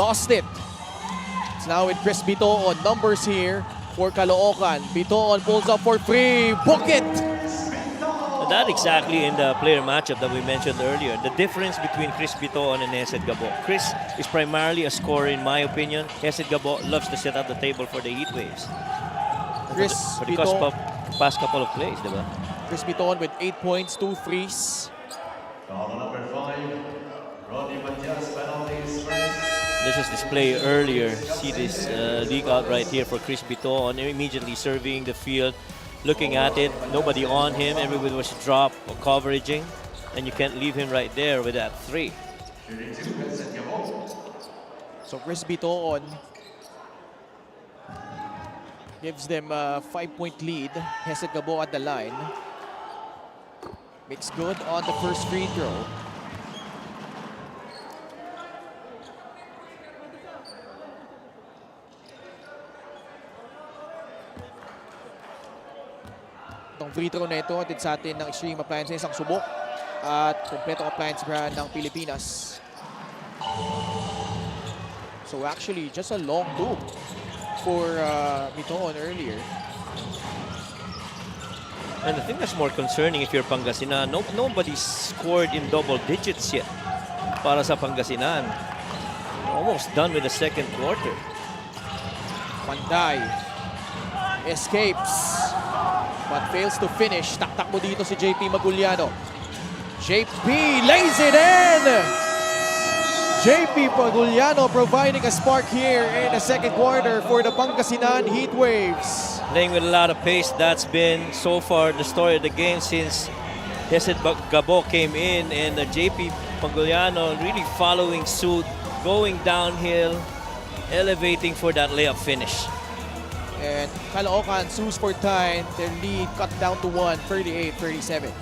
Lost it. It's now with Chris Biton. Numbers here for Caloocan. Biton pulls up for free. Book it! That exactly in the player matchup that we mentioned earlier. The difference between Chris Biton and Hesed Gabo. Chris is primarily a scorer in my opinion. Hesed Gabo loves to set up the table for the Heatwaves. Chris For the Biton, past couple of plays, di ba? Chris Biton with 8 points, 2 threes. Foul on number 5, Rodney Matias, penalties first. This was displayed earlier. See this league out right here for Chris Biton, immediately surveying the field, looking at it. Nobody on him. Everybody was drop or coveraging, and you can't leave him right there with that 3. So Chris Biton gives them a 5-point lead. Hesed Gabo at the line. Makes good on the first free throw. Itong free throw na ito, atid sa atin ng Extreme Appliances, ang subok at kompletong appliance brand ng Pilipinas. So actually, just a long two for Biton earlier. And I think that's more concerning if you're Pangasinan. Nobody scored in double digits yet para sa Pangasinan. Almost done with the second quarter. Panday escapes but fails to finish. Taktak mo dito si JP Maguliano. JP lays it in! JP Maguliano providing a spark here in the second quarter for the Pangasinan Heatwaves. Playing with a lot of pace. That's been so far the story of the game since Hesed Gabo came in, and JP Maguliano really following suit, going downhill, elevating for that layup finish. And Caloocan sues for time. Their lead cut down to 1, 38-37.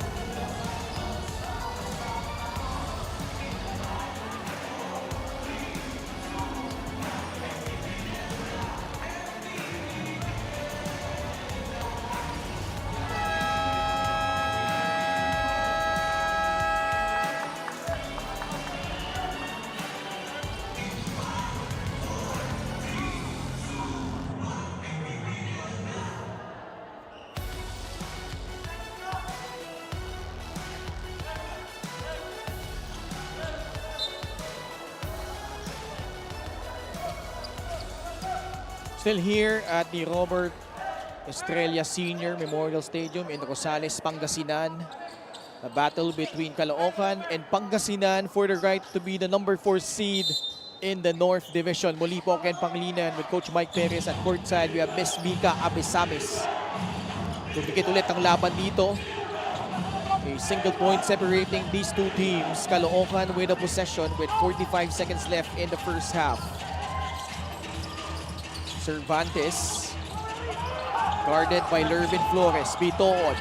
Still here at the Robert Estrella Senior Memorial Stadium in Rosales, Pangasinan. A battle between Caloocan and Pangasinan for the right to be the number 4 seed in the North Division. Muli po Ken Panglinan with Coach Mike Perez at courtside. We have Miss Mika Abesamis. Tumikit ulit ang laban dito. A single point separating these two teams. Caloocan with a possession with 45 seconds left in the first half. Cervantes, guarded by Lervin Flores. Biton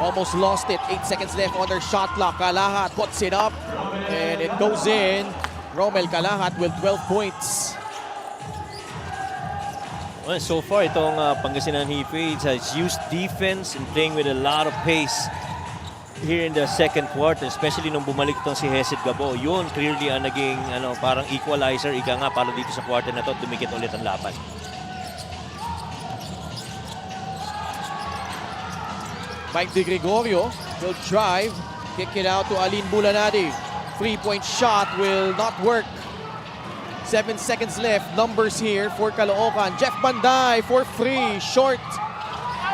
almost lost it. 8 seconds left on their shot clock. Kalahat puts it up and it goes in. Romel Kalahat with 12 points. Well, so far, itong Pangasinan Heatwaves has used defense and playing with a lot of pace here in the second quarter, especially nung bumalik itong si Hesed Gabo. Yun, clearly ang naging parang equalizer, ika nga, para dito sa quarter na to, dumikit ulit ang laban. Mike De Gregorio will drive, kick it out to Alin Bulanadi. 3-point shot will not work. 7 seconds left. Numbers here for Caloocan. Jeff Banday for free. Short.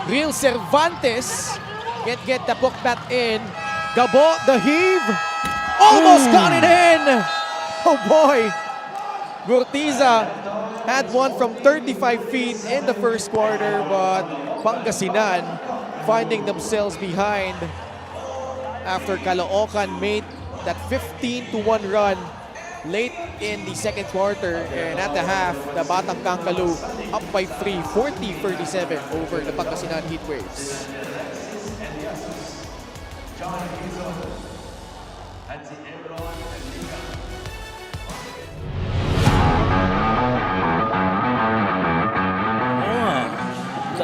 Real Cervantes can't get the puck back in. Gabo, the heave. Almost got it in. Oh boy. Gurtiza had one from 35 feet in the first quarter, but Pangasinan finding themselves behind after Caloocan made that 15-1 run late in the second quarter, and at the half, the Batang Kangkalu up by 3, 40-37 over the Pangasinan Heatwaves.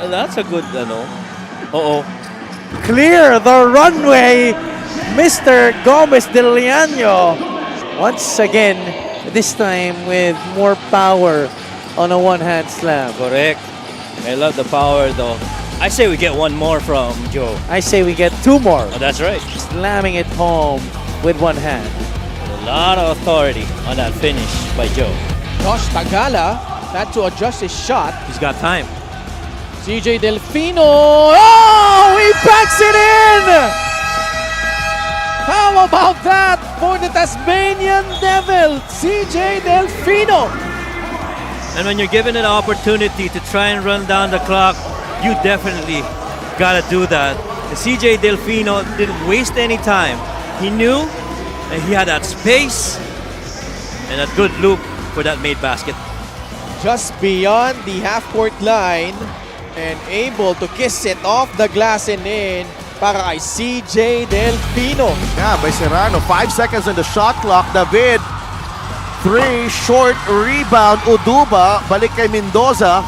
That's a good, Uh-oh. Clear the runway, Mr. Gomez de Leano. Once again, this time with more power on a one-hand slam. Correct. I love the power, though. I say we get one more from Joe. I say we get 2 more. Oh, that's right. Slamming it home with one hand. A lot of authority on that finish by Joe. Josh Tagala had to adjust his shot. He's got time. CJ Delfino. Oh, he backs it in! How about that for the Tasmanian Devil, CJ Delfino? And when you're given an opportunity to try and run down the clock, you definitely gotta do that. And CJ Delfino didn't waste any time. He knew and he had that space and a good loop for that made basket. Just beyond the half-court line and able to kiss it off the glass and in para kay CJ Delfino. Yeah, by Serrano. 5 seconds on the shot clock. David. 3 short rebound. Uduba. Balik kay Mendoza.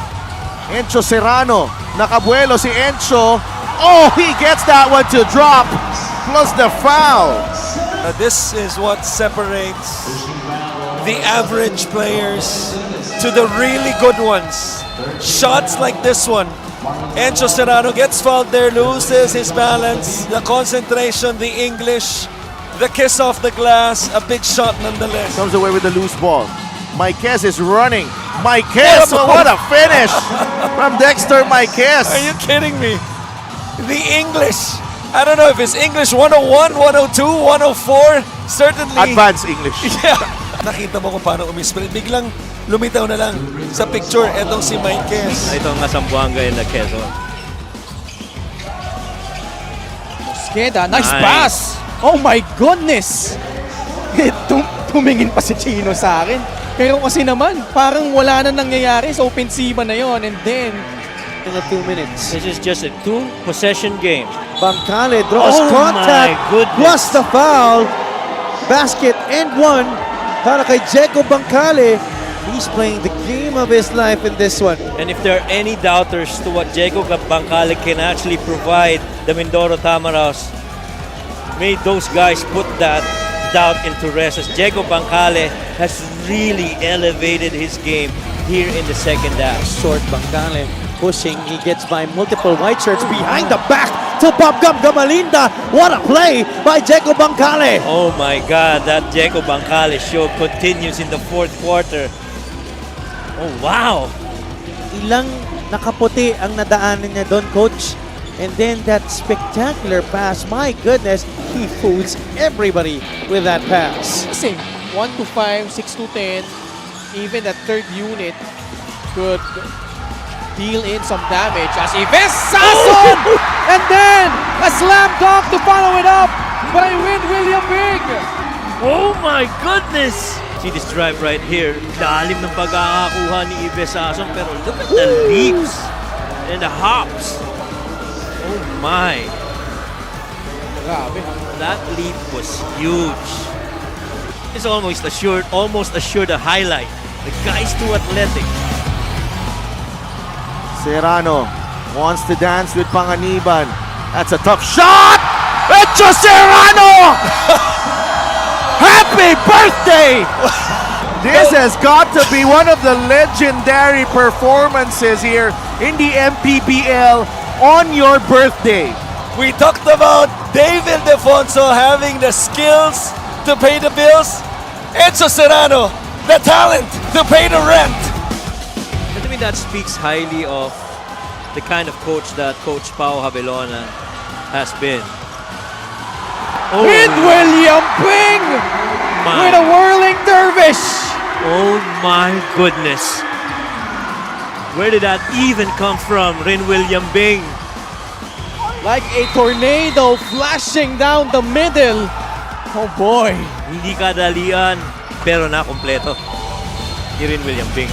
Encho Serrano. Nakabuelo si Encho. Oh, he gets that one to drop. Plus the foul. This is what separates the average players to the really good ones. Shots like this one. Encho Serrano gets fouled there, loses his balance, the concentration, the English, the kiss off the glass, a big shot nonetheless. Comes away with the loose ball. Marquez is running. Marquez, what a finish from Dexter Marquez. Are you kidding me? The English. I don't know if it's English 101, 102, 104. Certainly. Advanced English. Yeah. Nakita mo kung paano umisprint. Biglang lumitaw na lang sa picture. Etong si Marquez. Ito ang Zamboanga in the Quezon. Mosqueda, nice pass! Oh my goodness! Tumingin pa si Chino sa akin. Pero kasi naman, parang wala na nangyayari sa ofensiba na yon. And then, In the 2 minutes. This is just a 2-possession game. Bangkale draws Oh contact. my goodness. Plus the foul. Basket and one. Para kay Jeko Bangkale. He's playing the game of his life in this one. And if there are any doubters to what Jacob Bangkale can actually provide the Mindoro Tamaraws, may those guys put that doubt into rest, as Jacob Bangkale has really elevated his game here in the second half. Short Bangkale pushing. He gets by multiple white shirts behind the back to Bob Gamalinda. What a play by Jeko Bangkale. Oh my God, that Jacob Bangkale show continues in the fourth quarter. Oh wow! Ilang nakaputi ang nadaanan niya doon, coach. And then that spectacular pass. My goodness, he fools everybody with that pass. same. 1 to 5, 6 to 10. Even that third unit could deal in some damage as Ives Sasson! And then a slam dunk to follow it up by William Big. Oh my goodness! See this drive right here. Lalim ng pagkakakuha ni Ives Sasson, pero look at the leaps and the hops. Oh my! Grabe. That leap was huge. It's almost assured a highlight. The guy's too athletic. Serrano wants to dance with Panganiban. That's a tough shot! Encho Serrano! Happy birthday! This has got to be one of the legendary performances here in the MPBL on your birthday. We talked about David Defonso having the skills to pay the bills. Enzo Serrano, the talent to pay the rent. And to me, that speaks highly of the kind of coach that Coach Pao Habelona has been. Oh, With William Bing with a whirling dervish. oh my goodness. Where did that even come from, Rin William Bing? Like a tornado flashing down the middle. Oh boy. Hindi kadalian, pero na kompleto. Ni Rin William Bing.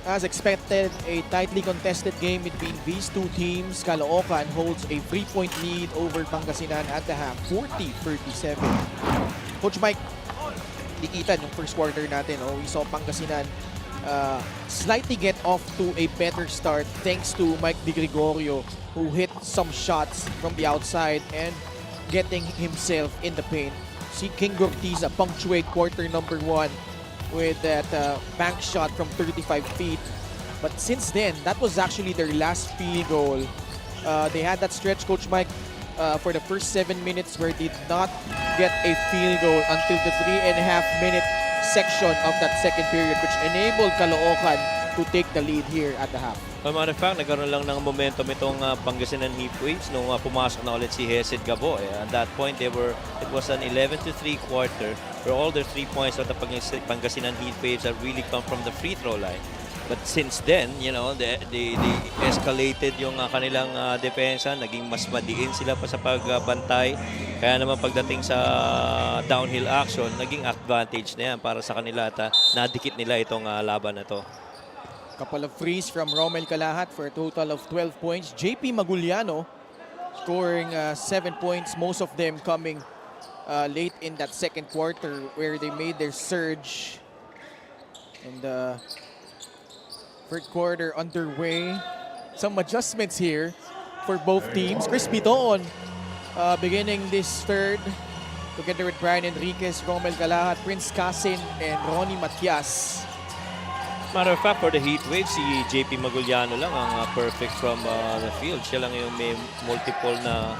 As expected, a tightly contested game between these two teams. Caloocan holds a 3-point lead over Pangasinan at the half, 40-37. Coach Mike, dikitan yung first quarter natin. Oh, we saw Pangasinan slightly get off to a better start thanks to Mike Di Gregorio, who hit some shots from the outside and getting himself in the paint. Si King Gortiza punctuate quarter number 1 with that bank shot from 35 feet. But since then, that was actually their last field goal. They had that stretch, Coach Mike, for the first 7 minutes where they did not get a field goal until the 3.5-minute section of that second period, which enabled Caloocan to take the lead here at the half. As a matter of fact, nagkaroon lang ng momentum itong Pangasinan Heatwaves nung pumasok na ulit si Hesed Gabo. At that point, it was an 11-3 quarter where all their 3 points of the Pangasinan Heatwaves have really come from the free throw line. But since then, you know, they escalated yung kanilang depensa, naging mas madiin sila pa sa pagbantay. Kaya naman pagdating sa downhill action, naging advantage na yan para sa kanila at nadikit nila itong laban na to. Couple of threes from Romel Calahat for a total of 12 points. JP Maguliano scoring 7 points, most of them coming late in that second quarter where they made their surge. And third quarter underway. Some adjustments here for both teams. Chris Bitoon beginning this third together with Brian Enriquez, Romel Calahat, Prince Casin, and Ronnie Matias. Matter of fact, for the Heatwaves, si JP Maguliano lang ang perfect from the field. Siya lang yung may multiple na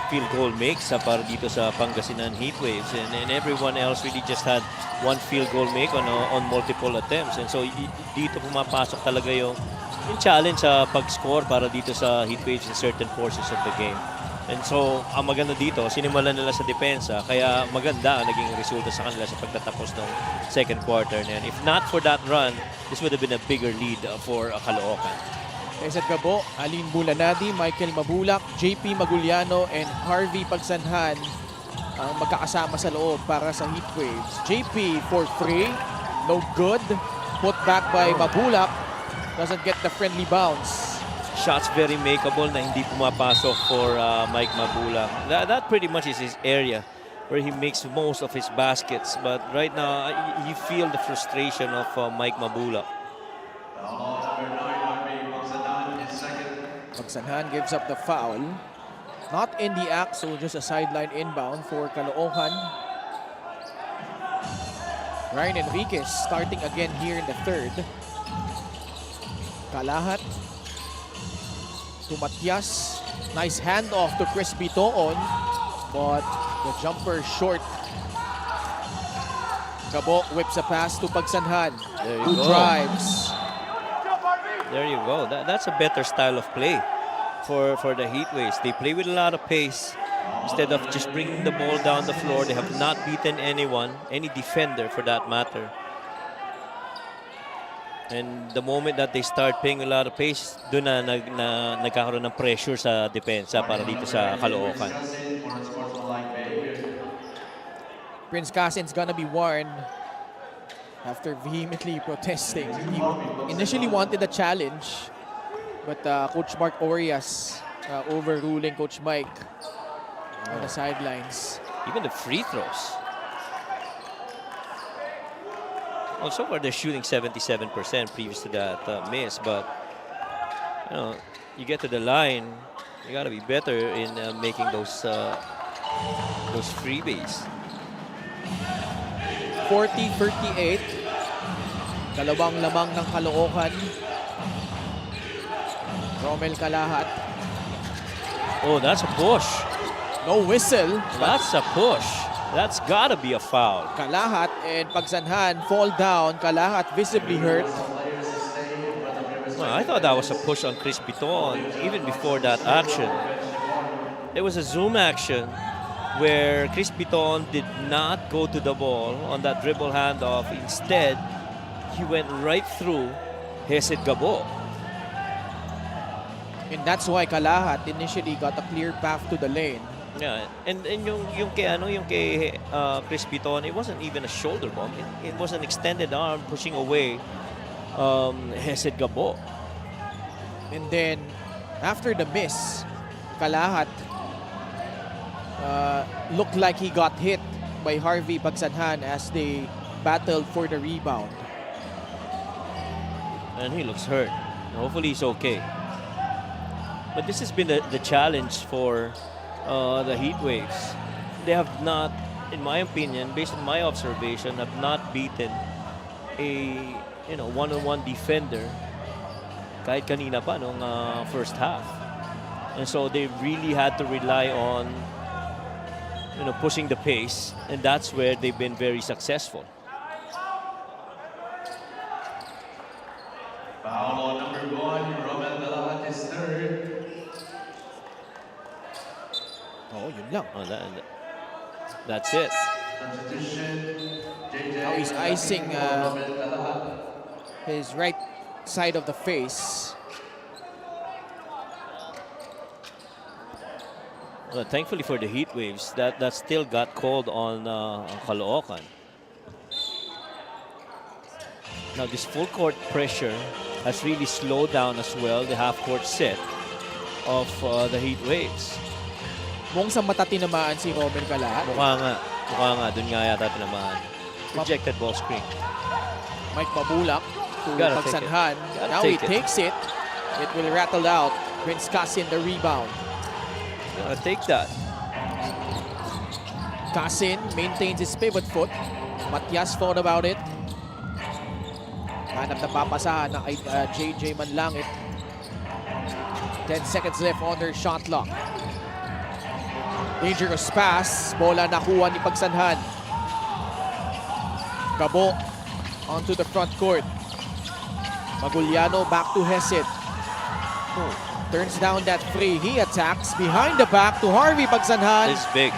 field goal makes para dito sa Pangasinan Heatwaves. And everyone else really just had one field goal make on multiple attempts. And so dito pumapasok talaga yung challenge sa pag-score para dito sa Heatwaves in certain portions of the game. And so, ang maganda dito, sinimulan nila sa depensa, kaya maganda ang naging resulta sa kanila sa pagtatapos ng second quarter na yan. If not for that run, this would have been a bigger lead for Caloocan. Hesed Gabo, Aline Bulanadi, Michael Mabulak, JP Maguliano, and Harvey Pagsanhan ang magkakasama sa loob para sa Heatwaves. JP for 3, no good. Put back by Mabulak, doesn't get the friendly bounce. Shots very makeable na hindi pumapasok for Mike Mabula. That pretty much is his area where he makes most of his baskets. But right now, you feel the frustration of Mike Mabula. Pagsanhan gives up the foul. Not in the act, so just a sideline inbound for Caloocan. Ryan Enriquez starting again here in the third. Calahat to Matias. Nice handoff to Chris Bitoon, but the jumper short. Gabo whips a pass to Pagsanhan, who drives. There you go. That's a better style of play for the Heatwaves. They play with a lot of pace. Instead of just bringing the ball down the floor, they have not beaten anyone, any defender for that matter. And the moment that they start playing a lot of pace, doon na nagkakaroon ng pressure sa depensa para dito sa Caloocan. Prince Casin's gonna be warned after vehemently protesting. He initially wanted a challenge, but Coach Mark Orias overruling Coach Mike on the sidelines. Even the free throws. Well, so far they're shooting 77% previous to that miss, but you know, you get to the line, you gotta be better in making those freebies. 40-38. Dalawang lamang ng Caloocan. Romel Calahat. Oh, that's a push. No whistle. That's a push. That's gotta be a foul. Calahat and Pagsanhan fall down. Calahat visibly hurt. Well, I thought that was a push on Chris Bitoon even before that action. There was a zoom action where Chris Bitoon did not go to the ball on that dribble handoff. Instead, he went right through Hesed Gabo. And that's why Calahat initially got a clear path to the lane. Yeah, and yung kay Chris Bitoon, it wasn't even a shoulder bump. It was an extended arm pushing away Hesed Gabo. And then, after the miss, Kalahat looked like he got hit by Harvey Pagsanhan as they battled for the rebound. And he looks hurt. Hopefully he's okay. But this has been the challenge for the Heat Waves. They have not, in my opinion, based on my observation, have not beaten a one-on-one defender kahit kanina pa nung first half. And so they really had to rely on pushing the pace, and that's where they've been very successful. Foul on number 1, Roman Delahat is third. Oh, yun lang. Oh, that's it. Substitution, JJ. Now he's icing his right side of the face. Well, thankfully for the Heat Waves, that still got called on Caloocan. Now this full court pressure has really slowed down as well the half-court set of the Heat Waves. Mukhang sa mata tinamaan si Robin Kalahat. Mukha nga, dun nga yata tinamaan. Rejected ball screen. Mike Mabulak to Gotta take Pagsanhan. it. Now he takes it. It will rattle out. Prince Kasin the rebound. Gotta take that. Kasin maintains his pivot foot. Matias thought about it. Hanap na papasahan na kay JJ Manlangit. 10 seconds left on their shot clock. Dangerous pass. Bola nakuha ni Pagsanhan. Gabo onto the front court. Maguliano back to Hesed. Turns down that free. He attacks behind the back to Harvey Pagsanhan. This is big.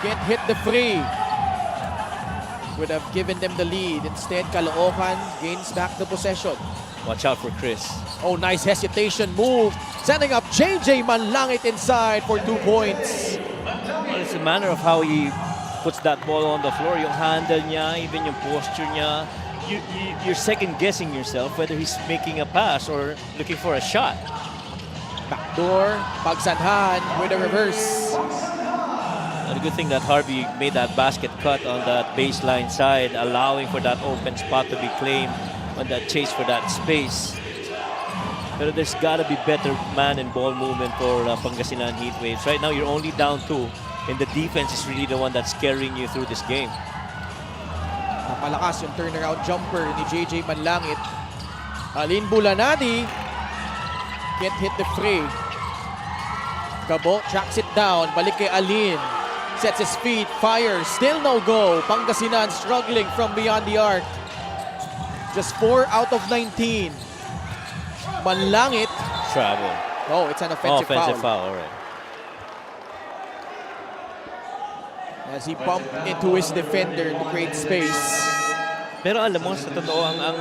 Can't hit the free. Would have given them the lead. Instead, Caloocan gains back the possession. Watch out for Chris. Oh, nice hesitation move. Sending up JJ Manlangit inside for 2 points. Well, it's a matter of how he puts that ball on the floor. Yung handle niya, even yung posture niya. You're second guessing yourself whether he's making a pass or looking for a shot. Backdoor, Pagsanhan with a reverse. And the good thing that Harvey made that basket cut on that baseline side, allowing for that open spot to be claimed on that chase for that space. But there's got to be better man and ball movement for Pangasinan Heat Waves. Right now, you're only down 2, and the defense is really the one that's carrying you through this game. Napalakas yung turnaround jumper ni JJ Manlangit. Alin Bulanadi can't hit the free. Gabo tracks it down. Balik kay Alin. Sets his feet. Fires. Still no go. Pangasinan struggling from beyond the arc. Just 4 out of 19. Manlangit. Travel. Oh, it's an offensive foul. All right. As he bumped into his defender to create space. Pero alam mo, sa totoo, ang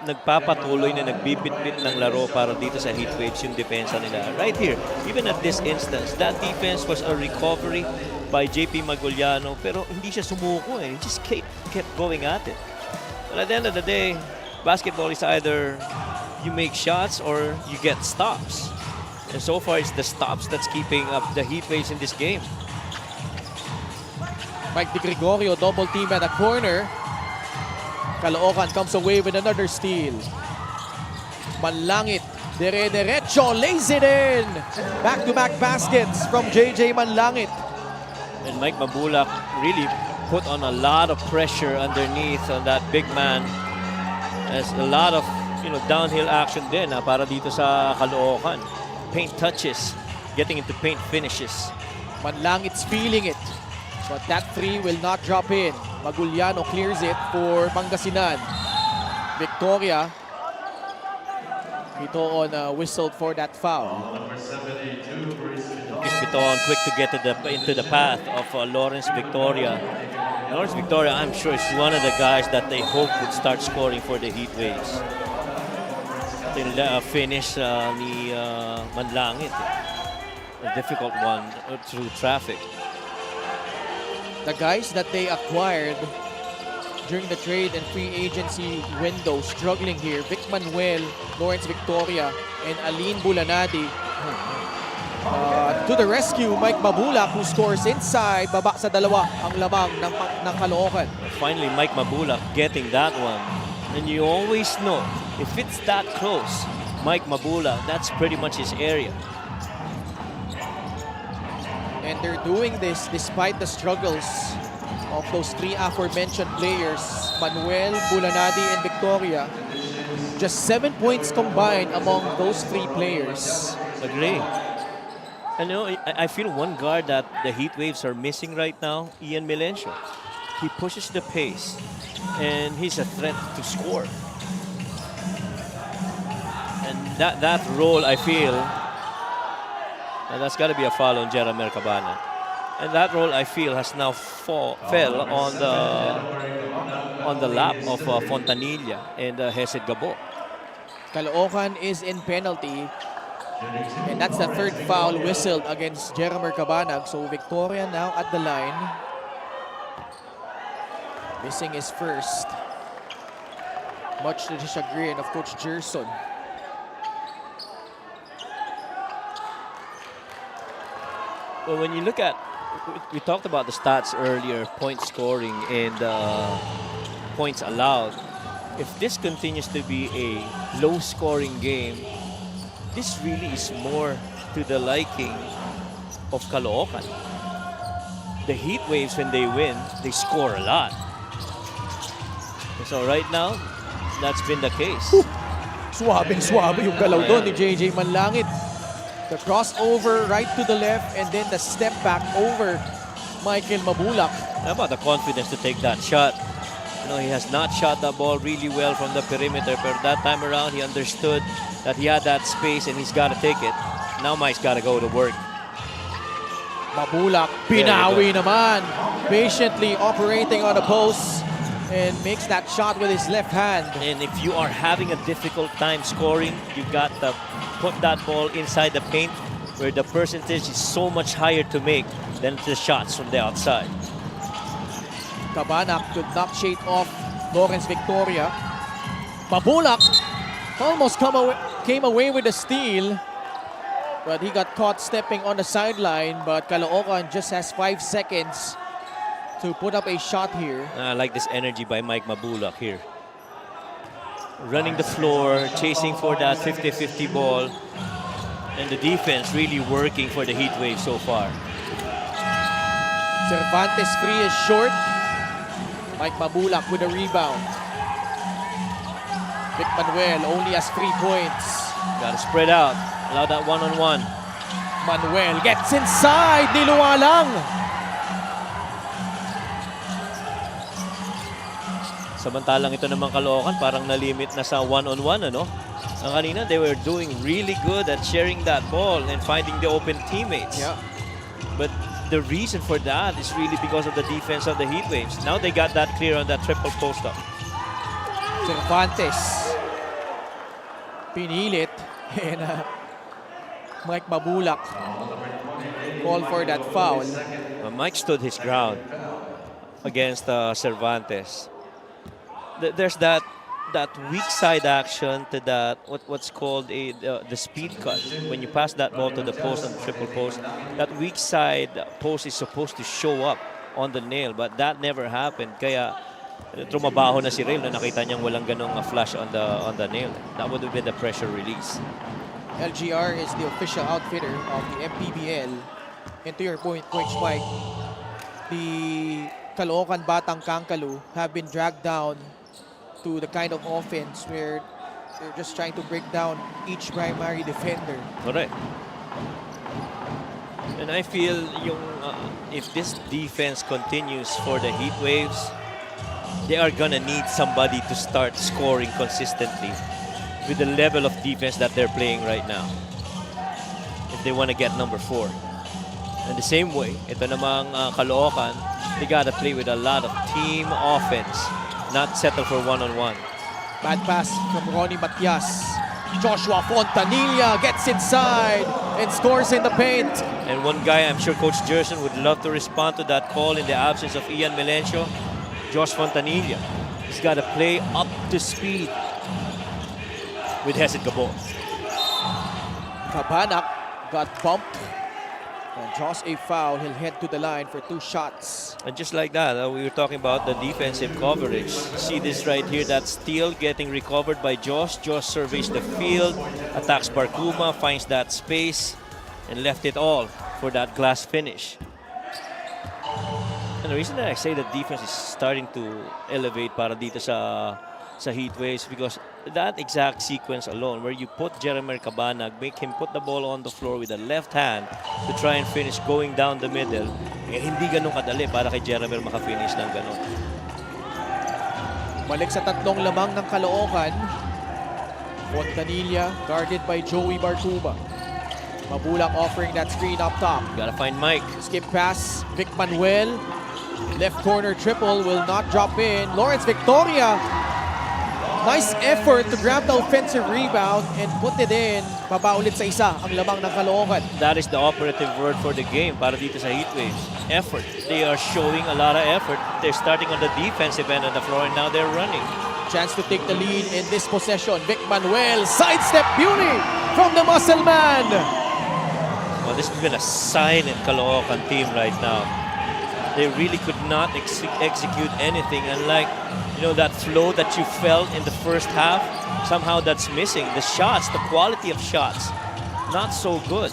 nagpapatuloy na nagbibit-bit ng laro para dito sa Heat Waves yung depensa nila. Right here, even at this instance, that defense was a recovery by JP Maguliano, pero hindi siya sumuko eh. He just kept going at it. But at the end of the day, basketball is either you make shots or you get stops. And so far, it's the stops that's keeping up the Heat Waves in this game. Mike Di Gregorio double team at the corner. Caloocan comes away with another steal. Manlangit, dire-derecho, lays it in. Back-to-back baskets from JJ Manlangit. And Mike Mabulak really put on a lot of pressure underneath on that big man. There's a lot of downhill action din para dito sa Caloocan. Paint touches, getting into paint finishes. Manlangit's feeling it. But that three will not drop in. Maguliano clears it for Pangasinan. Victoria. Ito on whistled for that foul. Number 72, Crispiton quick to get into the path of Lawrence Victoria. Lawrence Victoria, I'm sure, is one of the guys that they hope would start scoring for the Heat Waves. Finish ni Manlangit. A difficult one through traffic. The guys that they acquired during the trade and free agency window struggling here. Vic Manuel, Lawrence Victoria, and Aline Bulanadi. To the rescue, Mike Mabulak, who scores inside. Baba sa dalawa ang lamang ng Caloocan. Finally, Mike Mabulak getting that one. And you always know, if it's that close, Mike Mabulak, that's pretty much his area. And they're doing this despite the struggles of those three aforementioned players, Manuel, Bulanadi, and Victoria. Just 7 points combined among those three players. Agree. And you know, I feel one guard that the Heat Waves are missing right now, Ian Melencio. He pushes the pace, and he's a threat to score. And that role, I feel, and that's got to be a foul on Jeremy Cabana. And that role, I feel, has now fell on the lap of Fontanilla and Hesed Gabo. Caloocan is in penalty. And that's the third foul whistled against Jeremy Cabanag. So Victoria now at the line. Missing his first. Much to the chagrin of Coach Gerson. Well, when you look at, we talked about the stats earlier, point scoring and points allowed. If this continues to be a low-scoring game, this really is more to the liking of Caloocan. The Heat Waves, when they win, they score a lot. So right now, that's been the case. Suwabing-suwabe yung galaw doon ni JJ Manlangit. The crossover right to the left and then the step back over Michael Mabulak. How about the confidence to take that shot? You know, he has not shot the ball really well from the perimeter, but that time around he understood that he had that space and he's got to take it. Now Mike's got to go to work. Mabulak, pinawi naman. Patiently operating on the post and makes that shot with his left hand. And if you are having a difficult time scoring, you've got to put that ball inside the paint where the percentage is so much higher to make than the shots from the outside. Cabanag could not shake off Lawrence Victoria. Mabulak almost came away with a steal, but he got caught stepping on the sideline. But Caloocan just has 5 seconds to put up a shot here. I like this energy by Mike Mabulak here. Running the floor, chasing for that 50-50 ball. And the defense really working for the Heat Wave so far. Cervantes free is short. Mike Mabulak with a rebound. Vic Manuel only has 3 points. Got to spread out. Allow that one-on-one. Manuel gets inside. Niluwa lang. Samantalang ito naman Caloocan, parang nalimit na sa one-on-one, ano? Ang kanina, they were doing really good at sharing that ball and finding the open teammates. Yeah. But the reason for that is really because of the defense of the Heat Waves. Now they got that clear on that triple post-up. Cervantes. Pinilit. And Mike Mabulak called for that foul. Mike stood his ground against Cervantes. There's that weak side action to that what's called the speed cut. When you pass that ball to the post on the triple post, that weak side post is supposed to show up on the nail, but that never happened. Kaya trumabaho na si Rail na nakita niyang walang ganong flash on the nail. That would have been the pressure release. LGR is the official outfitter of the MPBL. And to your point, Coach Mike, the Caloocan Batang Kangkalu have been dragged down to the kind of offense where they're just trying to break down each primary defender. Correct. And I feel if this defense continues for the Heat Waves, they are gonna need somebody to start scoring consistently with the level of defense that they're playing right now if they want to get number 4. And the same way, ito namang Caloocan, they gotta play with a lot of team offense, not settle for one-on-one. Bad pass from Ronnie Matias. Joshua Fontanilla gets inside and scores in the paint. And one guy I'm sure Coach Gerson would love to respond to that call in the absence of Ian Melencio Josh Fontanilla. He's got to play up to speed with Hesed Gabo. Cabanak got bumped and draws a foul. He'll head to the line for 2 shots. And just like that, we were talking about the defensive coverage. See this right here, that steal getting recovered by Josh. Josh surveys the field, attacks Barkuma, finds that space, and left it all for that glass finish. And the reason that I say that defense is starting to elevate para dito sa heat waves because that exact sequence alone where you put Jeremy Cabanag, make him put the ball on the floor with the left hand to try and finish going down the middle, eh hindi ganun kadali para kay Jeremy makafinish ng ganun. Balik sa tatlong lamang ng Caloocan. Fontanilla guarded by Joey Bartuba. Mabulak offering that screen up top. Gotta find Mike. Skip pass, Vic Manuel. Left corner triple will not drop in. Lawrence Victoria. Nice effort to grab the offensive rebound and put it in. Baba ulit sa isa ang lamang ng Caloocan. That is the operative word for the game para dito sa heat waves. Effort. They are showing a lot of effort. They're starting on the defensive end of the floor and now they're running. Chance to take the lead in this possession. Vic Manuel, sidestep beauty from the muscle man. Well, this has been a silent Caloocan team right now. They really could not execute anything. Unlike, that flow that you felt in the first half, somehow that's missing. The shots, the quality of shots, not so good.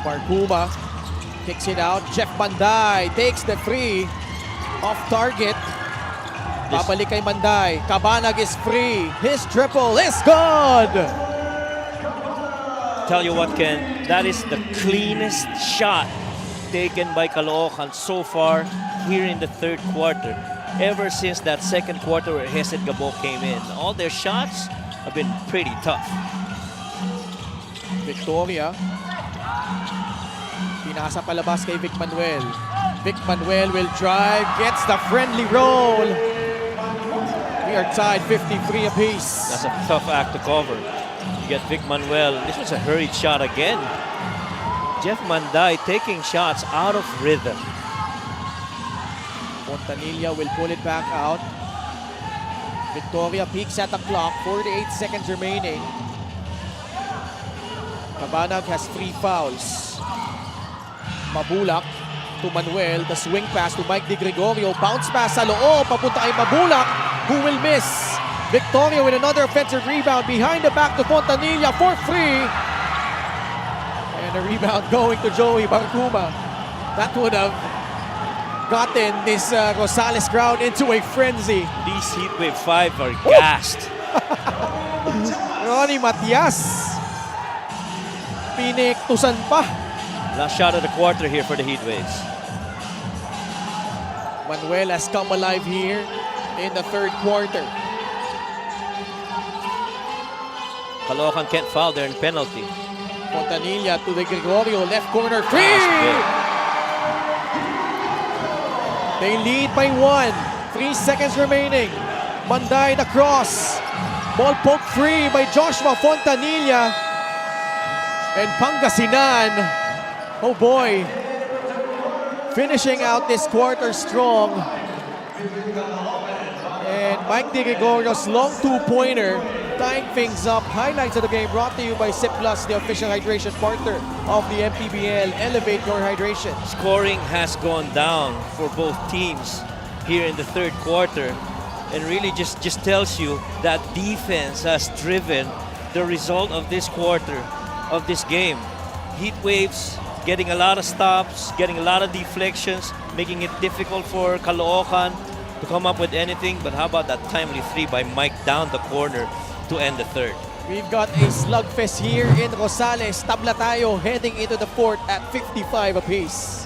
Barkuma kicks it out. Jeff Manday takes the free. Off target. Babalik kay Manday. Cabanag is free. His triple is good. Tell you what, Ken, that is the cleanest shot taken by Caloocan so far here in the third quarter. Ever since that second quarter where Hesed Gabo came in, all their shots have been pretty tough. Victoria. Pinasa palabas kay Vic Manuel. Vic Manuel will drive, gets the friendly roll. We are tied 53 apiece. That's a tough act to cover. You get Vic Manuel. This was a hurried shot again. Jeff Manday taking shots out of rhythm. Fontanilla will pull it back out. Victoria peeks at the clock. 48 seconds remaining. Cabanag has 3 fouls. Mabulak to Manuel. The swing pass to Mike Di Gregorio. Bounce pass sa loob. Papunta kay Mabulak, who will miss. Victoria with another offensive rebound behind the back to Fontanilla for 3. And a rebound going to Joey Barkuma. That would have gotten this Rosales crowd into a frenzy. These Heatwave 5 are gassed. Ronnie Matias. Piniktusan pa. Last shot of the quarter here for the Heatwaves. Manuel has come alive here in the third quarter. Caloocan can't foul, they're in penalty. Fontanilla to the Gregorio, left corner, free! They lead by 1. 3 seconds remaining. Manday the cross. Ball poked free by Joshua Fontanilla. And Pangasinan, oh boy, finishing out this quarter strong. And Mike Di Gregorio's long 2-pointer tying things up. Highlights of the game brought to you by Sip Plus, the official hydration partner of the MPBL. Elevate your hydration. Scoring has gone down for both teams here in the third quarter, and really just tells you that defense has driven the result of this quarter, of this game. Heat Waves getting a lot of stops, getting a lot of deflections, making it difficult for Caloocan to come up with anything. But how about that timely 3 by Mike down the corner to end the third? We've got a slugfest here in Rosales. Tabla tayo heading into the fourth at 55 apiece.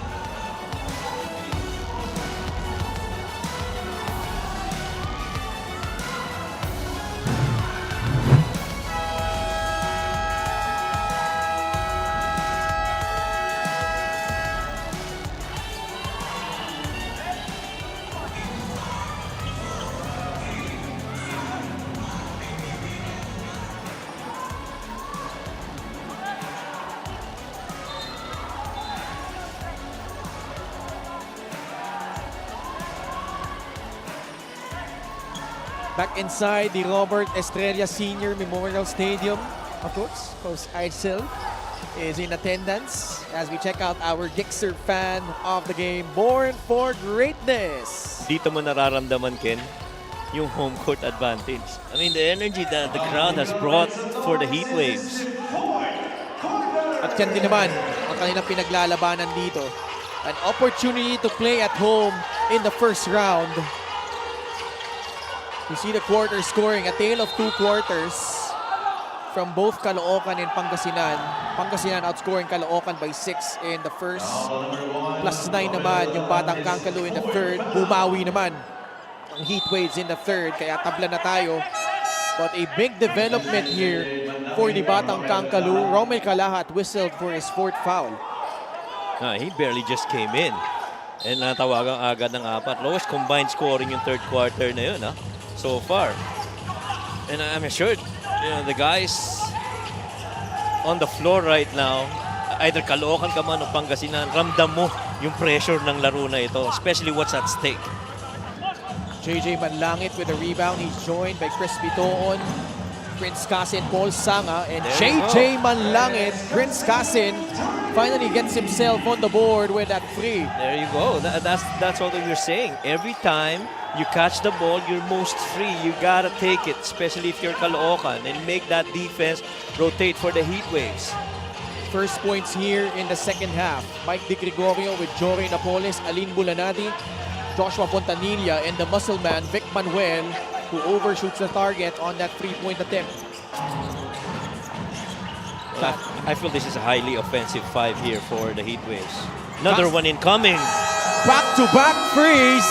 Back inside the Robert Estrella Senior Memorial Stadium. Of course, Coach Aicel is in attendance as we check out our Gixxer fan of the game, born for greatness. Dito mo nararamdaman, Ken, yung home court advantage. I mean, the energy that the crowd has brought for the heat waves. At yan din naman ang kanilang pinaglalabanan dito. An opportunity to play at home in the first round. You see the quarter scoring, a tale of two quarters from both Caloocan and Pangasinan. Pangasinan outscoring Caloocan by 6 in the first. +9 naman yung Batang Kangkalu in the third. Bumawi naman ang heat waves in the third, kaya tabla na tayo. But a big development here for the Batang Kangkalu. Romel Calahat whistled for his 4th foul. He barely just came in. And natawagan agad ng 4. Lowest combined scoring yung third quarter na yun, so far. And I'm assured, the guys on the floor right now, either Caloocan ka man o Pangasinan, ramdam mo yung pressure ng laro na ito, especially what's at stake. JJ Manlangit with a rebound. He's joined by Chris Bitoon, Prince Casin, Paul Sanga, and JJ Manlangit. Prince Casin finally gets himself on the board with that free. There you go. That's what we're saying. Every time you catch the ball, you're most free. You gotta take it, especially if you're Caloocan, and make that defense rotate for the heat waves. First points here in the second half. Mike Di Gregorio with Jory Napoles, Aline Bulanadi, Joshua Fontanilla, and the muscle man, Vic Manuel, who overshoots the target on that three-point attempt. I feel this is a highly offensive 5 here for the heat waves. Another one incoming. Back-to-back freeze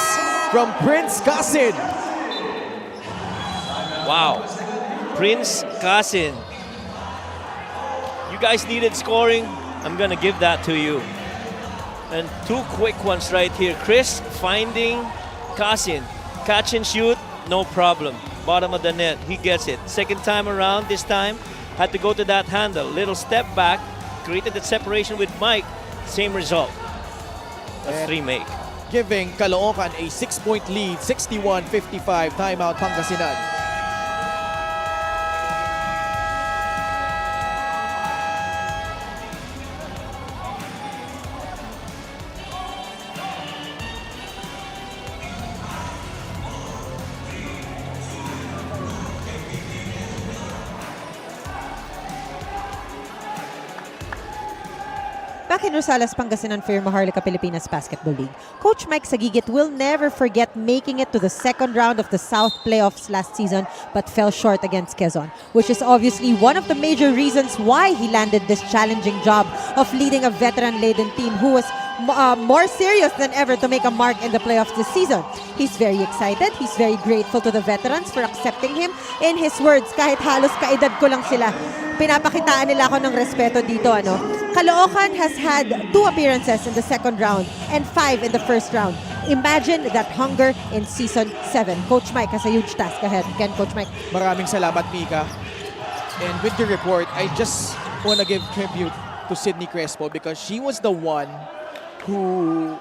from Prince Casin. Wow. Prince Casin. You guys needed scoring. I'm gonna give that to you. And 2 quick ones right here. Chris finding Casin. Catch and shoot, no problem. Bottom of the net, he gets it. Second time around, this time, had to go to that handle. Little step back, created that separation with Mike. Same result. That's 3 make. Giving Caloocan a 6-point lead, 61-55, timeout Pangasinan. Back in Rosales, Pangasinan for Maharlika Pilipinas Basketball League, Coach Mike Sagigit will never forget making it to the second round of the South playoffs last season but fell short against Quezon, which is obviously one of the major reasons why he landed this challenging job of leading a veteran-laden team who was more serious than ever to make a mark in the playoffs this season. He's very excited. He's very grateful to the veterans for accepting him. In his words, kahit halos kaedad ko lang sila, pinapakitaan nila ako ng respeto dito. Caloocan has had 2 appearances in the second round and 5 in the first round. Imagine that hunger in Season 7. Coach Mike has a huge task ahead. Ken, Coach Mike. Maraming salamat, Mika. And with the report, I just want to give tribute to Sydney Crespo because she was the one who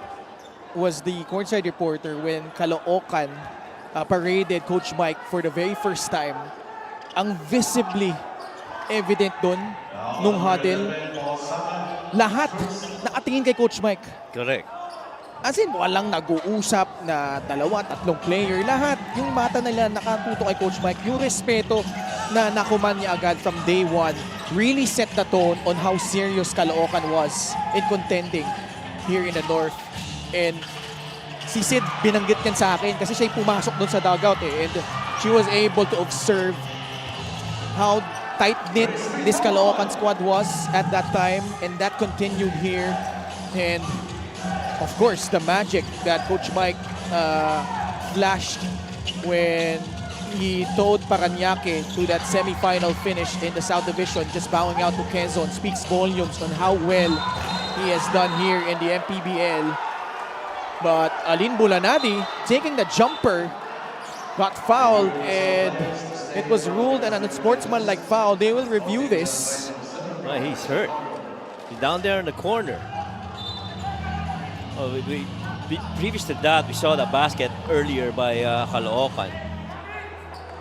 was the courtside reporter when Caloocan paraded Coach Mike for the very first time. Ang visibly evident doon nung huddle, lahat nakatingin kay Coach Mike. Correct. As in, walang nag-uusap na 2-3 player. Lahat, yung mata nila nakatuto kay Coach Mike. Yung respeto na nakuman niya agad from day 1 really set the tone on how serious Caloocan was in contending here in the North. And si Sid, binanggit yan sa akin kasi siya pumasok doon sa dugout and she was able to observe how tight-knit this Caloocan squad was at that time, and that continued here. And of course, the magic that Coach Mike flashed when he towed Parañaque to that semi-final finish in the South Division, just bowing out to Quezon, speaks volumes on how well he has done here in the MPBL. But Aline Bulanadi, taking the jumper, got fouled, and it was ruled an unsportsmanlike foul. They will review this. Well, he's hurt. He's down there in the corner. Oh, previous to that, we saw the basket earlier by Caloocan.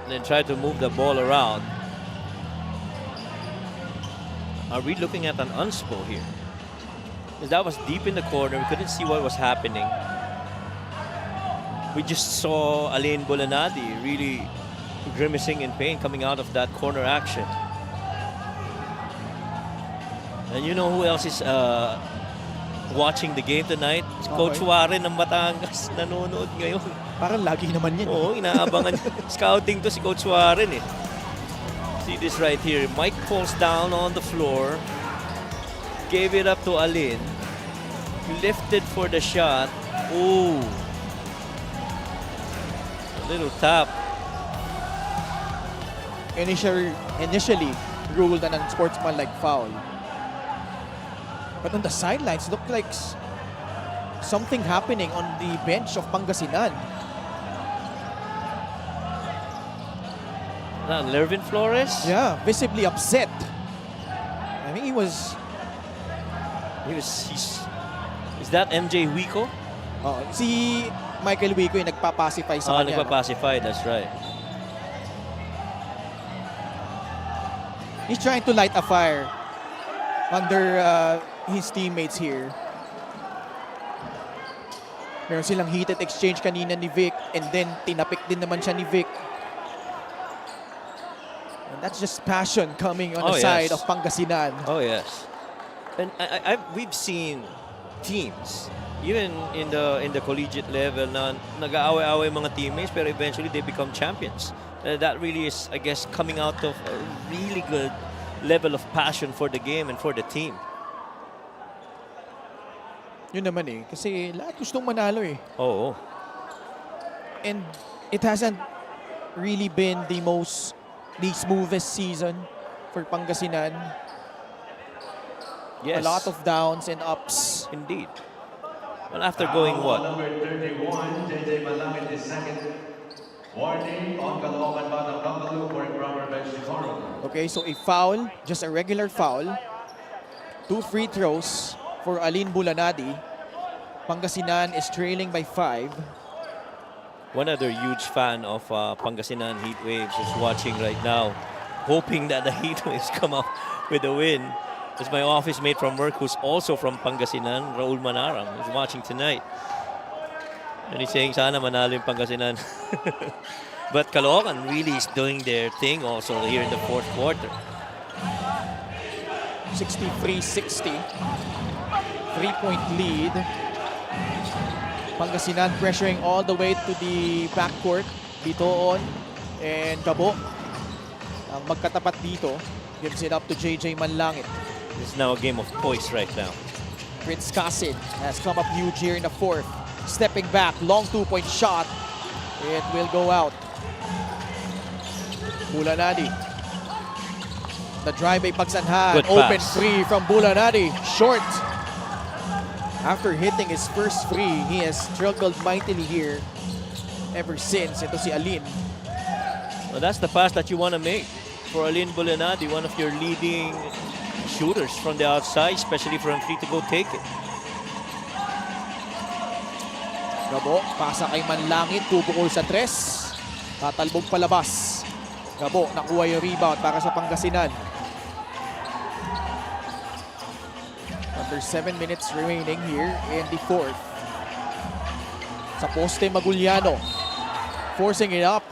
and then try to move the ball around. Are we looking at an unspo here? Because that was deep in the corner. We couldn't see what was happening. We just saw Alain Bolanadi really grimacing in pain coming out of that corner action. And you know who else is watching the game tonight? Coach Warren ng Batangas nanonood ngayon. Parang lagi naman yan. Oo, inaabangan. Scouting to si Coach Warren eh. See this right here. Mike falls down on the floor. Gave it up to Alin. Lifted for the shot. Ooh. A little tap. Initially ruled an unsportsmanlike foul. But on the sidelines, looked like something happening on the bench of Pangasinan. Lervin Flores? Yeah, visibly upset. I mean, he's... Is that MJ Huico? Si Michael Wico yung nagpapacify sa kanya. Nagpapacify, that's right. He's trying to light a fire under his teammates here. Meron silang heated exchange kanina ni Vic, and then tinapik din naman siya ni Vic. And that's just passion coming on the side of Pangasinan. Oh yes. And we've seen teams, even in the collegiate level, na nag-aaway-aaway mga teammates, pero eventually they become champions. That really is, I guess, coming out of a really good level of passion for the game and for the team. Yun naman eh, kasi lahat gustong manalo eh. Oo. And it hasn't really been the smoothest season for Pangasinan. Yes. A lot of downs and ups. Indeed. Well, after going what? Number 31, JJ Malangit is second. Warning on Caloocan Batang Bangalo for improper bench decorum. Okay, so a foul, just a regular foul. 2 free throws for Alin Bulanadi. Pangasinan is trailing by 5. One other huge fan of Pangasinan Heatwaves is watching right now, hoping that the Heatwaves come up with a win. It's my office mate from work who's also from Pangasinan, Raul Manarang, who's watching tonight. And he's saying, sana manalo yung Pangasinan. But Caloocan really is doing their thing also here in the fourth quarter. 63-60. 3-point lead. Pangasinan pressuring all the way to the backcourt. Bitoon and Gabo. Ang magkatapat dito. Gives it up to JJ Manlangit. It's now a game of poise right now. Prince Casid has come up huge here in the fourth. Stepping back, long 2-point shot. It will go out. Bulanadi. The drive by Pagsanhan. Good Open pass. free from Bulanadi. Short. After hitting his first free, he has struggled mightily here ever since. Ito si Alin. Well, that's the pass that you want to make for Alin Bulanadi, one of your leading shooters from the outside, especially from free to go take it. Gabo, pasa kay Manlangit, bubukol sa 3. Tatalbog palabas. Gabo, nakuha yung rebound para sa Pangasinan. Under 7 minutes remaining here in the fourth. Sa poste, Maguliano. Forcing it up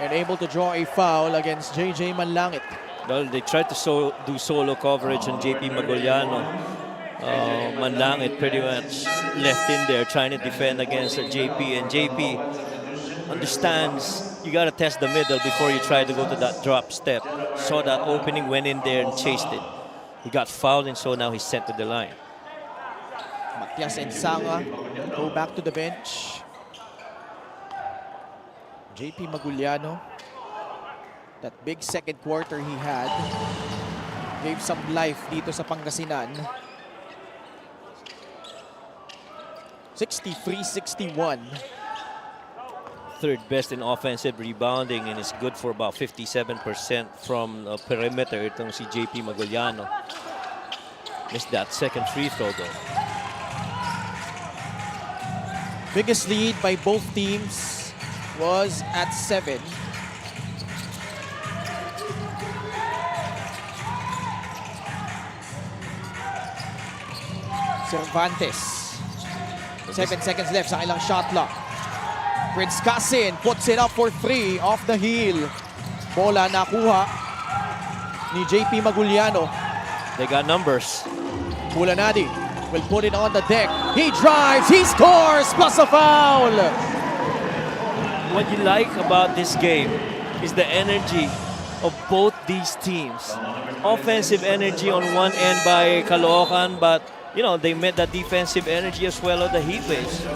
and able to draw a foul against JJ Manlangit. Well, they tried to do solo coverage on JP Maguliano. Manlangit pretty much left in there trying to defend against JP, and JP understands you got to test the middle before you try to go to that drop step. Saw that opening, went in there and chased it. He got fouled, and so now he's sent to the line. Matias and Sanga go back to the bench. JP Maguliano, that big second quarter he had, gave some life dito sa Pangasinan. 63-61. Third best in offensive rebounding, and is good for about 57% from perimeter itong si JP Maguliano. Missed that second free throw though. Biggest lead by both teams was at 7. Cervantes. 7 seconds left sa ilang shot clock. Prince Casin puts it up for 3 off the heel. Bola nakuha ni JP Maguliano. They got numbers. Bulanadi will put it on the deck. He drives, he scores, plus a foul. What you like about this game is the energy of both these teams. Offensive energy on one end by Caloocan, but you know, they met the defensive energy as well of the Heat Waves.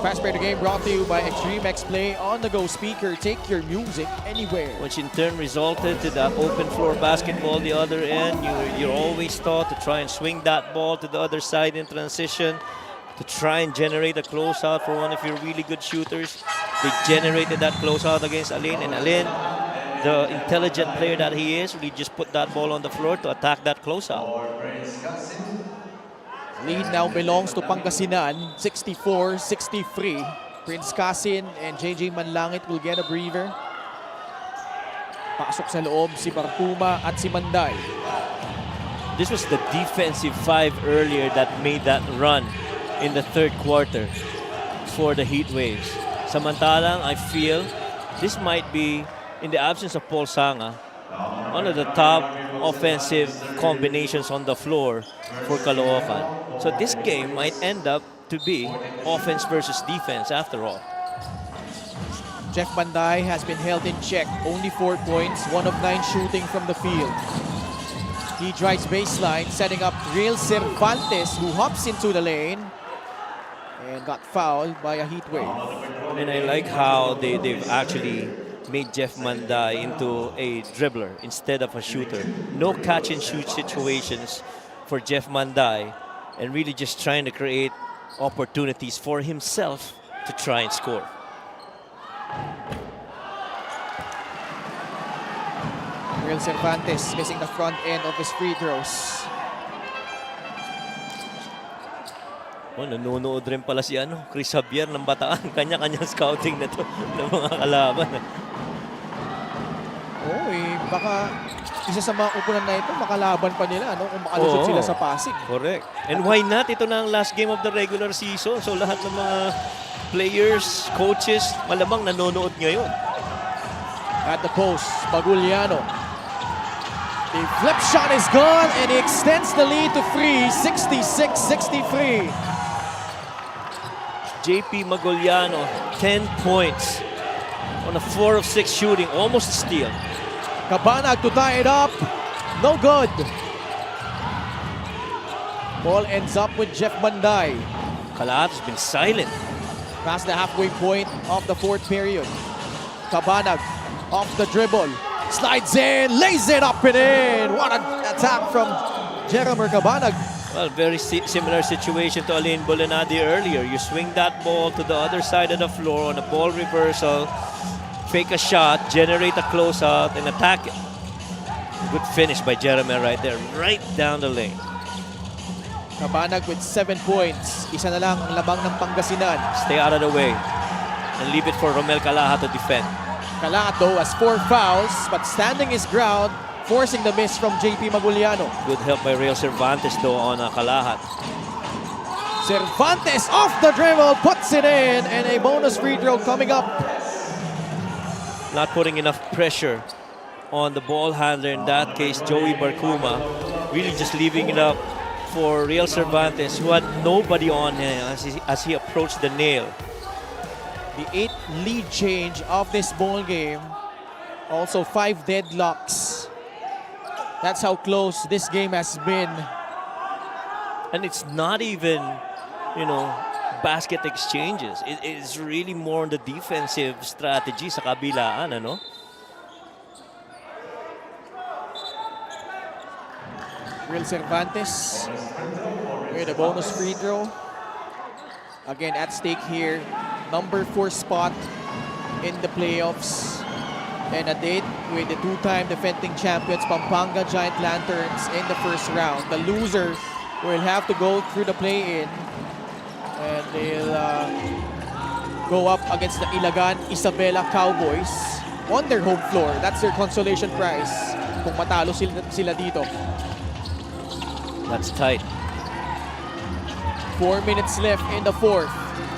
Fast Break the Game brought to you by Extreme X Play on the go speaker. Take your music anywhere. Which in turn resulted to that open floor basketball the other end. You're always taught to try and swing that ball to the other side in transition, to try and generate a closeout for one of your really good shooters. They generated that closeout against Alin, and Alin, the intelligent player that he is, really just put that ball on the floor to attack that closeout. Lead now belongs to Pangasinan, 64-63. Prince Casin and JJ Manlangit will get a breather. Pasok sa loob si Barkuma at si Manday. This was the defensive five earlier that made that run in the third quarter for the Heat Waves. Samantalang, I feel this might be, in the absence of Paul Sanga, one of the top offensive combinations on the floor for Caloocan. So this game might end up to be offense versus defense after all. Jeff Manday has been held in check. Only 4 points, 1 of 9 shooting from the field. He drives baseline, setting up Real Cervantes, who hops into the lane and got fouled by a Heat Wave. And I like how they've actually made Jeff Manday into a dribbler instead of a shooter. No catch and shoot situations for Jeff Manday, and really just trying to create opportunities for himself to try and score. Real Cervantes missing the front end of his free throws. Oh, nanonood rin pala si Chris Javier ng Bataan. Kanya-kanyang scouting na to ng mga kalaban. Baka isa sa mga upunan na ito, makalaban pa nila kung makalusot sila sa Pasig. Correct. And why not? Ito na ang last game of the regular season. So lahat ng mga players, coaches, malamang nanonood ngayon. At the post, Baguliano. The flip shot is gone and he extends the lead to 3, 66-63. JP Maguliano, 10 points on a 4 of 6 shooting, almost a steal. Cabanag to tie it up. No good. Ball ends up with Jeff Manday. Kalahat has been silent. Past the halfway point of the fourth period. Cabanag off the dribble. Slides in, lays it up and in. What an attack from Jeremy Cabanag. Well, very similar situation to Alin Bolanadi earlier. You swing that ball to the other side of the floor on a ball reversal, fake a shot, generate a closeout, and attack it. Good finish by Jeremy right there, right down the lane. Cabanag with 7 points. Isa na lang ang labang ng Pangasinan. Stay out of the way and leave it for Romel Calaha to defend. Calaha though has 4 fouls, but standing his ground, forcing the miss from JP Maguliano. Good help by Real Cervantes though on Calahat. Cervantes off the dribble, puts it in, and a bonus free throw coming up. Not putting enough pressure on the ball handler, in that case Joey Barkuma, really just leaving it up for Real Cervantes, who had nobody on him as he approached the nail. The 8th lead change of this ball game. Also 5 deadlocks. That's how close this game has been. And it's not even, basket exchanges. It's really more on the defensive strategy sa kabilaan, Real Cervantes with a bonus free throw. Again, at stake here, number 4 spot in the playoffs. And a date with the 2-time defending champions Pampanga Giant Lanterns in the first round. The loser will have to go through the play-in. And they'll go up against the Ilagan Isabela Cowboys on their home floor. That's their consolation prize kung matalo sila dito. That's tight. 4 minutes left in the fourth.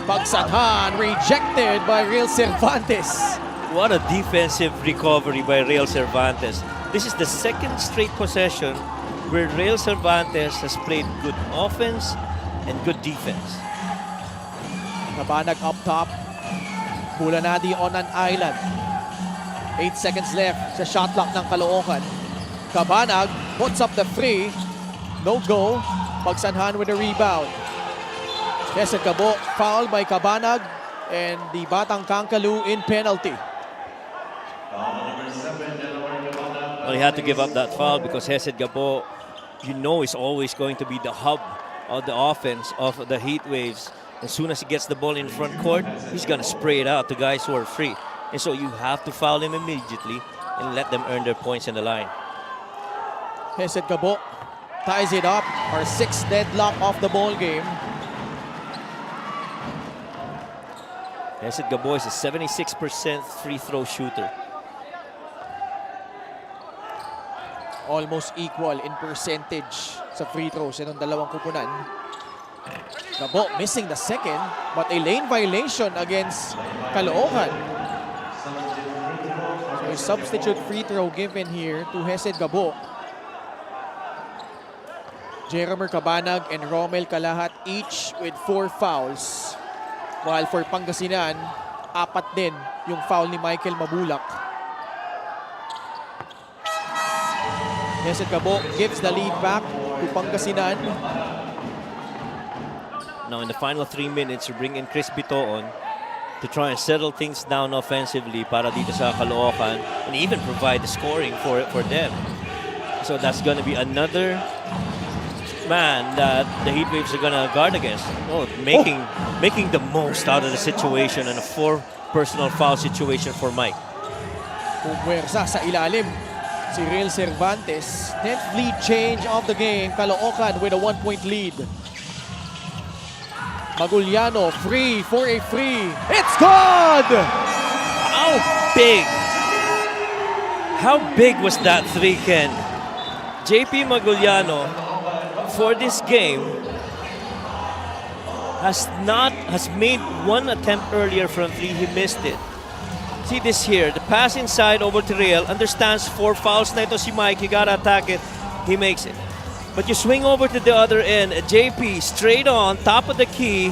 Pagsanhan rejected by Real Cervantes. What a defensive recovery by Real Cervantes. This is the second straight possession where Real Cervantes has played good offense and good defense. Kabanag up top. Bulanadi on an island. 8 seconds left sa shot clock ng Caloocan. Kabanag puts up the free. No go. Pagsanhan with a rebound. Hesed Gabo foul by Kabanag and the Batang Kangkalu in penalty. Well, he had to give up that foul because Hesed Gabo, you know, is always going to be the hub of the offense of the Heat Waves. As soon as he gets the ball in front court, he's going to spray it out to guys who are free. And so you have to foul him immediately and let them earn their points in the line. Hesed Gabo ties it up. Our sixth deadlock of the ball game. Hesed Gabo is a 76% free throw shooter. Almost equal in percentage sa free throws itong dalawang kupunan. Gabo missing the second, but a lane violation against Caloocan. So a substitute free throw given here to Hesed Gabo. Jeromer Cabanag and Romel Calahat each with 4 fouls. While for Pangasinan, 4 din yung foul ni Michael Mabulak. Hesed Gabo gives the lead back to Pangasinan. Now in the final 3 minutes, you bring in Chris Bitoon to try and settle things down offensively para dito sa Caloocan and even provide the scoring for them. So that's going to be another man that the Heat Waves are going to guard against. Oh, making the most out of the situation and a 4 personal foul situation for Mike. Pumwersa sa ilalim si Real Cervantes. 10th lead change of the game. Caloocan with a 1-point lead. Maguliano free for a free. It's good! How big? How big was that 3, Ken? JP Maguliano for this game has made 1 attempt earlier from 3. He missed it. See this here, the pass inside over to Real, understands 4 fouls na ito si Mike, you gotta attack it, he makes it. But you swing over to the other end, JP straight on, top of the key,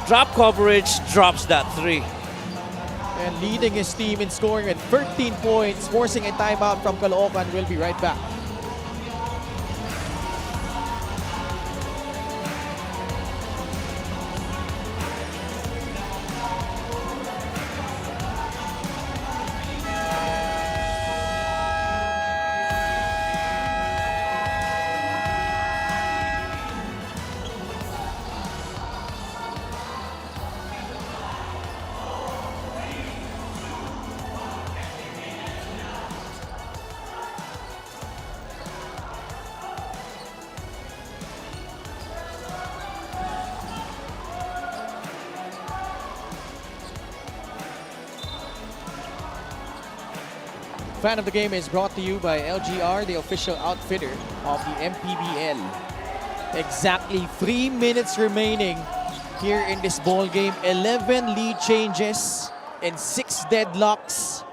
drop coverage, drops that 3. And leading his team in scoring at 13 points, forcing a timeout from Caloocan. We'll be right back. Fan of the Game is brought to you by LGR, the official outfitter of the MPBL. Exactly 3 minutes remaining here in this ball game. 11 lead changes and 6 deadlocks.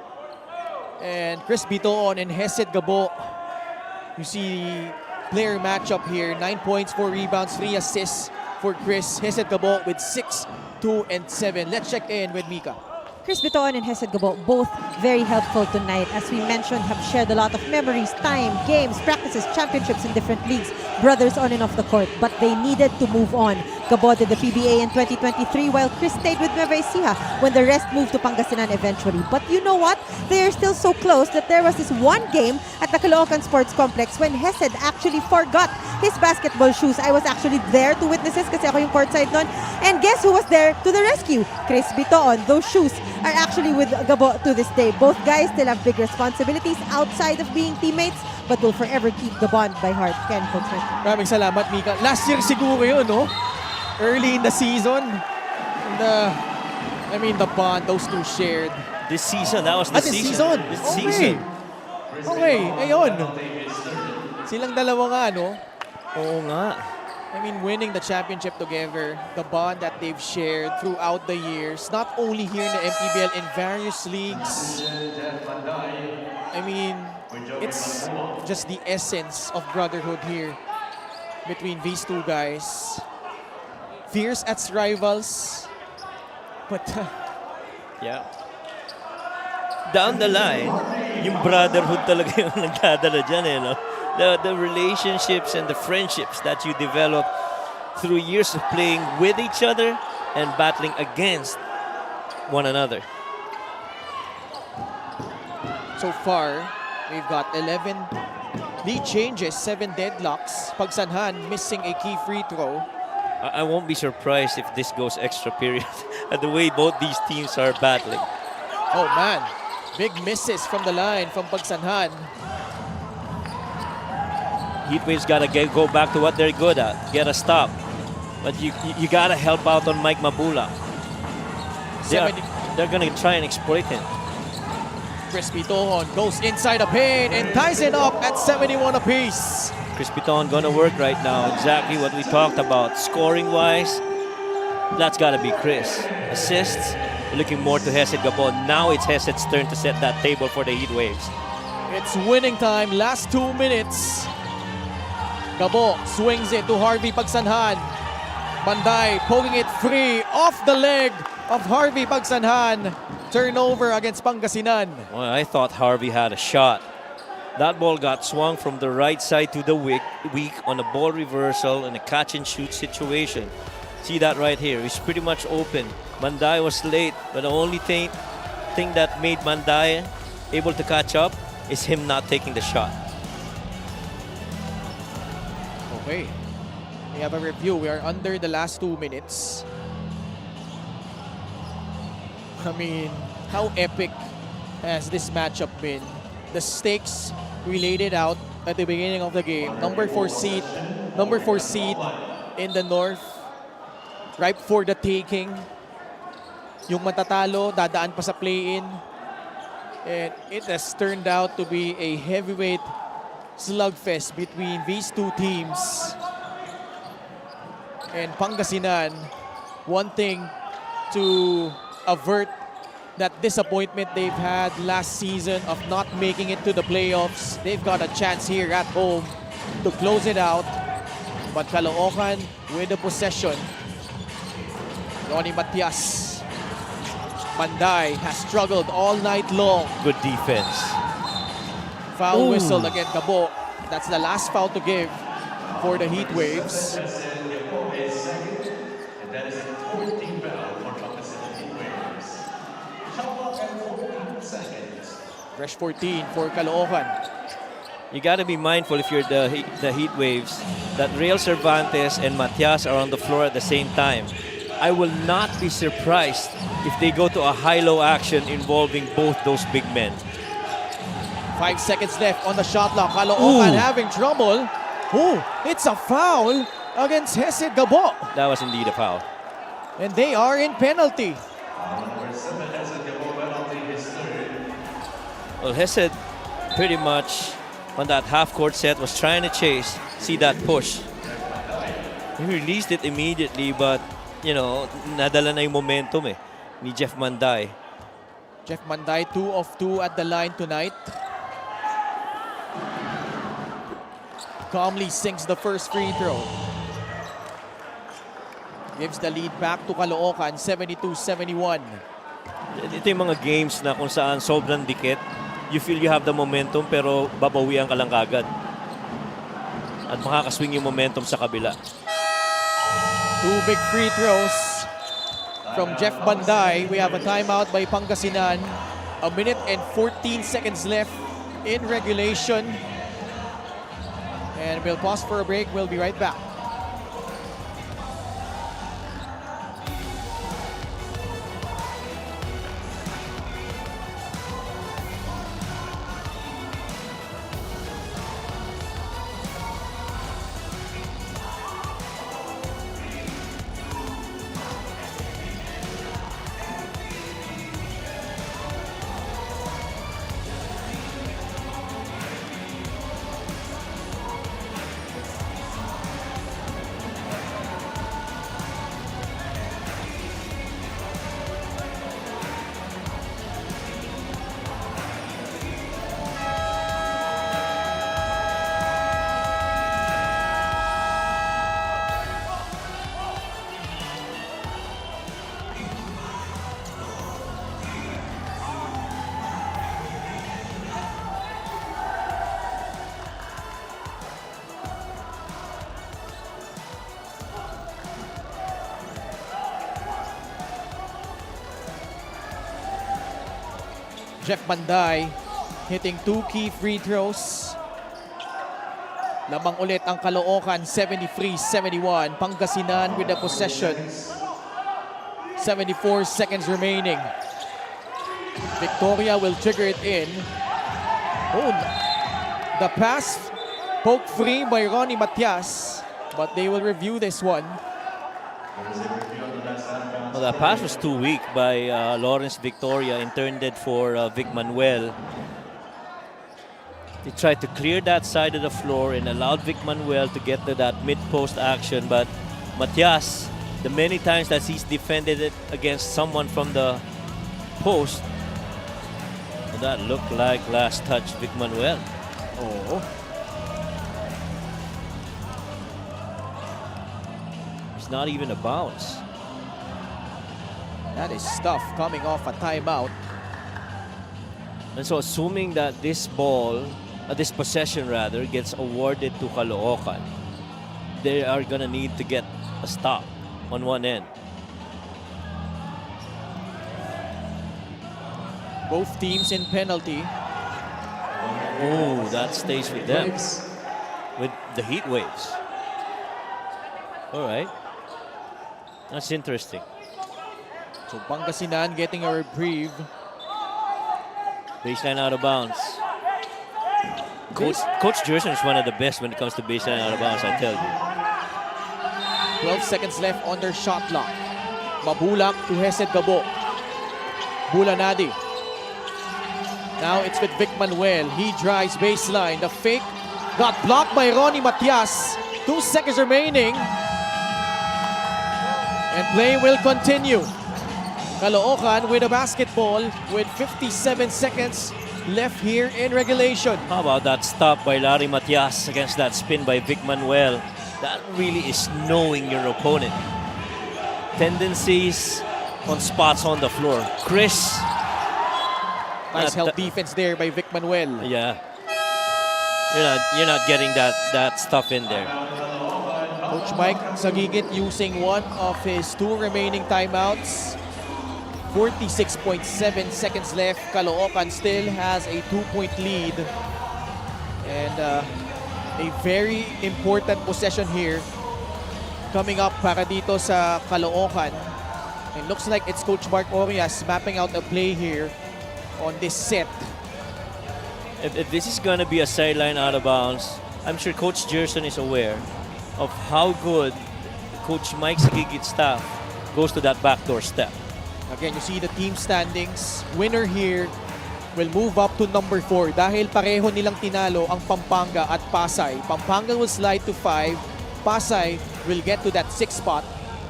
And Chris Bitoon and Hesed Gabo. You see the player matchup here. 9 points, 4 rebounds, 3 assists for Chris. Hesed Gabo with 6, 2, and 7. Let's check in with Mika. Chris Bitoon and Hesed Gabo, both very helpful tonight. As we mentioned, have shared a lot of memories, time, games, practices, championships in different leagues. Brothers on and off the court, but they needed to move on. Gabo did the PBA in 2023, while Chris stayed with Nueva Ecija when the rest moved to Pangasinan eventually. But you know what? They are still so close that there was this one game at the Caloocan Sports Complex when Hesed actually forgot his basketball shoes. I was actually there to witness this kasi ako yung courtside nun. And guess who was there to the rescue? Chris Bitoon. Those shoes are actually with Gabo to this day. Both guys still have big responsibilities outside of being teammates, but will forever keep the bond by heart. Ken, Coach Frank. Maraming salamat, Mika. Last year siguro yun, no? Early in the season. And the bond those two shared. This season, that was the season. This season. Okay, ayun. Silang dalawa nga, no? Oo nga. I mean, winning the championship together, the bond that they've shared throughout the years, not only here in the MPBL, in various leagues. I mean, it's just the essence of brotherhood here between these two guys. Fierce as rivals, but Yeah. Down the line, yung brotherhood talaga yung nagdadala dyan eh, no? The relationships and the friendships that you develop through years of playing with each other and battling against one another. so far, we've got 11 lead changes, 7 deadlocks. Pagsanhan missing a key free throw. I won't be surprised if this goes extra period at the way both these teams are battling. Oh man, big misses from the line from Pagsanhan. Heatwaves gotta go back to what they're good at, get a stop. But you gotta help out on Mike Mabula. They're gonna try and exploit him. Crispy Tohon goes inside the paint and ties it up at 71 apiece. Chris Piton gonna work right now, exactly what we talked about. Scoring-wise, that's gotta be Chris. Assists, looking more to Hesed Gabon. Now it's Hesed's turn to set that table for the Heatwaves. It's winning time, last 2 minutes. Gabo swings it to Harvey Pagsanhan. Banday poking it free off the leg of Harvey Pagsanhan. Turnover against Pangasinan. Well, I thought Harvey had a shot. That ball got swung from the right side to the weak on a ball reversal in a catch and shoot situation. See that right here. He's pretty much open. Banday was late, but the only thing that made Banday able to catch up is him not taking the shot. Okay. We have a review. We are under the last 2 minutes. I mean, how epic has this matchup been? The stakes we laid it out at the beginning of the game. Number 4 seed in the North, ripe for the taking. Yung matatalo, dadaan pa sa play-in. And it has turned out to be a heavyweight slugfest between these two teams. And Pangasinan wanting to avert that disappointment they've had last season of not making it to the playoffs. They've got a chance here at home to close it out. But Caloocan with the possession. Ronnie Matias. Banday has struggled all night long. Good defense. Foul whistle against Gabo. That's the last foul to give for the Heatwaves. And that is a 14 foul for Pangasinan Heatwaves. Caloocan 14 seconds. Fresh 14 for Caloocan. You got to be mindful if you're the Heatwaves that Real Cervantes and Matias are on the floor at the same time. I will not be surprised if they go to a high-low action involving both those big men. 5 seconds left on the shot clock. Caloocan having trouble. It's a foul against Hesed Gabo. That was indeed a foul. And they are in penalty. Number 7 has a double penalty, his third. Well, Hesed pretty much on that half-court set was trying to chase, see that push. He released it immediately, but, you know, nadala na yung momentum ni Jeff Manday. Jeff Manday 2 of 2 at the line tonight. Calmly sinks the first free throw. Gives the lead back to Caloocan, 72-71. Ito yung mga games na kung saan sobrang dikit. You feel you have the momentum pero babawian ka lang kagad. At makakaswing yung momentum sa kabila. 2 big free throws from Jeff Banday. We have a timeout by Pangasinan. 1 minute and 14 seconds left in regulation. And we'll pause for a break. We'll be right back. Jeff Banday hitting 2 key free throws. Labang ulit ang Caloocan, 73-71. Pangasinan with the possession. 74 seconds remaining. Victoria will trigger it in. Oh, the pass poke free by Ronnie Matias, but they will review this one. Well, that pass was too weak by Lawrence Victoria, intended for Vic Manuel. They tried to clear that side of the floor and allowed Vic Manuel to get to that mid-post action, but Matias, the many times that he's defended it against someone from the post, that looked like last touch Vic Manuel. Oh. It's not even a bounce. That is tough coming off a timeout. And so assuming that this ball, this possession rather, gets awarded to Caloocan, they are gonna need to get a stop on one end. Both teams in penalty. Oh, that stays with them. With the heat waves. All right. That's interesting. So Pangasinan getting a reprieve. Baseline out of bounds. Coach Gerson is one of the best when it comes to baseline out of bounds, I tell you. 12 seconds left on their shot clock. Mabulak to Hesed Gabo. Bulanadi. Now it's with Vic Manuel. He drives baseline. The fake got blocked by Ronnie Matias. 2 seconds remaining. And play will continue. Caloocan with a basketball with 57 seconds left here in regulation. How about that stop by Larry Matias against that spin by Vic Manuel? That really is knowing your opponent. Tendencies on spots on the floor. Chris. Nice help defense there by Vic Manuel. Yeah. You're not getting that stuff in there. Coach Mike Sagigit using one of his 2 remaining timeouts. 46.7 seconds left. Caloocan still has a 2-point lead. And a very important possession here coming up para dito sa Caloocan. It looks like it's Coach Mark Orias mapping out a play here on this set. If this is going to be a sideline out of bounds, I'm sure Coach Gerson is aware of how good Coach Mike Sagigit's staff goes to that backdoor step. Again, you see the team standings. Winner here will move up to number 4 dahil pareho nilang tinalo ang Pampanga at Pasay. Pampanga will slide to 5. Pasay will get to that 6th spot.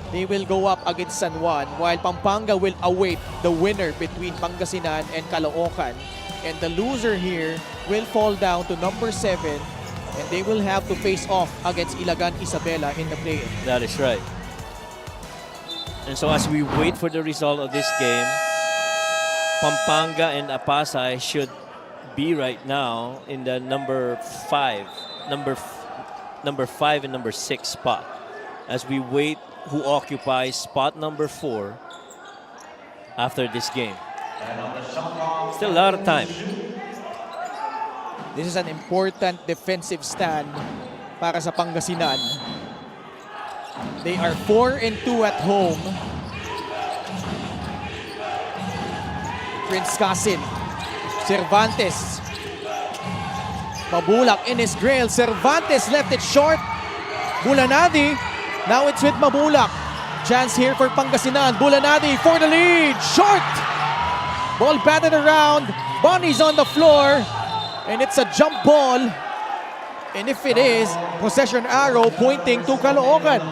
They will go up against San Juan while Pampanga will await the winner between Pangasinan and Caloocan. And the loser here will fall down to number 7 and they will have to face off against Ilagan Isabela in the play-in. That is right. And so as we wait for the result of this game, Pampanga and Pasay should be right now in the number 5 and number 6 spot. As we wait who occupies spot number 4 after this game. Still a lot of time. This is an important defensive stand para sa Pangasinan. They are 4-2 at home. Prince Casin. Cervantes. Mabulak in his grill. Cervantes left it short. Bulanadi. Now it's with Mabulak. Chance here for Pangasinan. Bulanadi for the lead. Short. Ball batted around. Bonnie's on the floor. And it's a jump ball. And if it is, possession arrow pointing to Caloocan.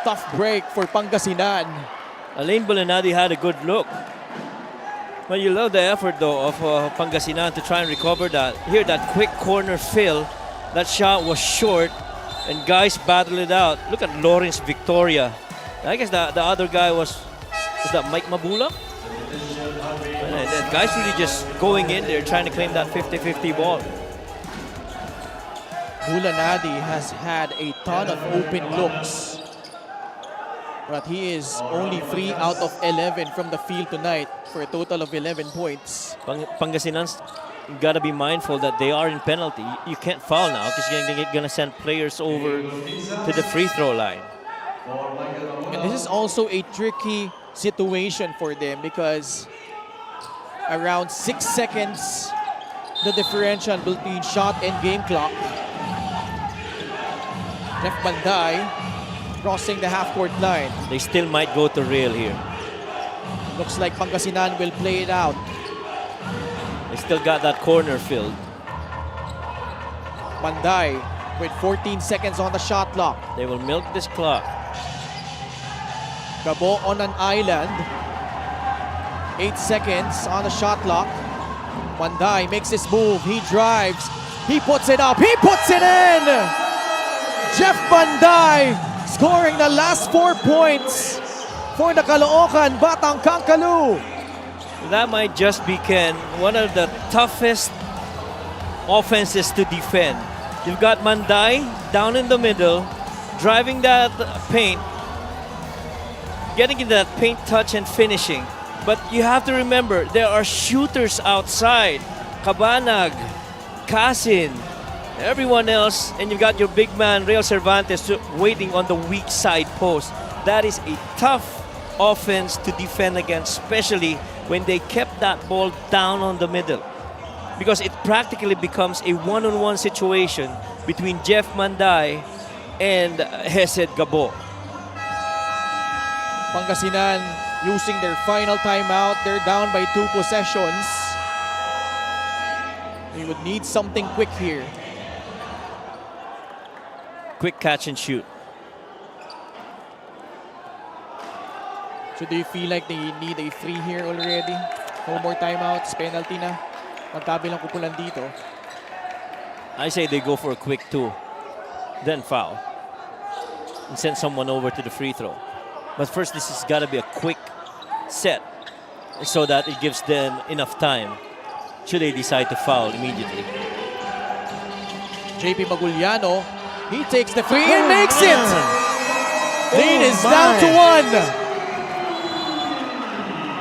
Tough break for Pangasinan. Alain Bulanadi had a good look. But you love the effort though of Pangasinan to try and recover that. Here, that quick corner fill. That shot was short. And guys battled it out. Look at Lawrence Victoria. I guess the other guy was that Mike Mabula? And the guys really just going in there trying to claim that 50-50 ball. Bulanadi has had a ton of open looks. But he is only 3 out of 11 from the field tonight for a total of 11 points. Pangasinan's gotta be mindful that they are in penalty. You can't foul now because you're gonna send players over to the free throw line. And this is also a tricky situation for them because around 6 seconds the differential between shot and game clock. Jeff Banday crossing the half-court line. They still might go to rail here. Looks like Pangasinan will play it out. They still got that corner filled. Banday with 14 seconds on the shot clock. They will milk this clock. Gabo on an island. 8 seconds on the shot clock. Banday makes his move. He drives. He puts it up. He puts it in! Jeff Banday scoring the last 4 points for the Caloocan Batang Kangkalu. That might just be, Ken, one of the toughest offenses to defend. You've got Banday down in the middle, driving that paint, getting in that paint touch and finishing. But you have to remember, there are shooters outside. Cabanag, Casin, everyone else, and you've got your big man, Real Cervantes, waiting on the weak side post. That is a tough offense to defend against, especially when they kept that ball down on the middle. Because it practically becomes a one-on-one situation between Jeff Banday and Hesed Gabo. Pangasinan using their final timeout. They're down by 2 possessions. They would need something quick here. Quick catch and shoot. So do you feel like they need a free here already? No more timeouts, penalty na. Magkabilang kupulan dito. I say they go for a quick 2, then foul, and send someone over to the free throw. But first, this has got to be a quick set so that it gives them enough time should they decide to foul immediately. JP Maguliano, he takes the free and makes it! Lead is down to 1.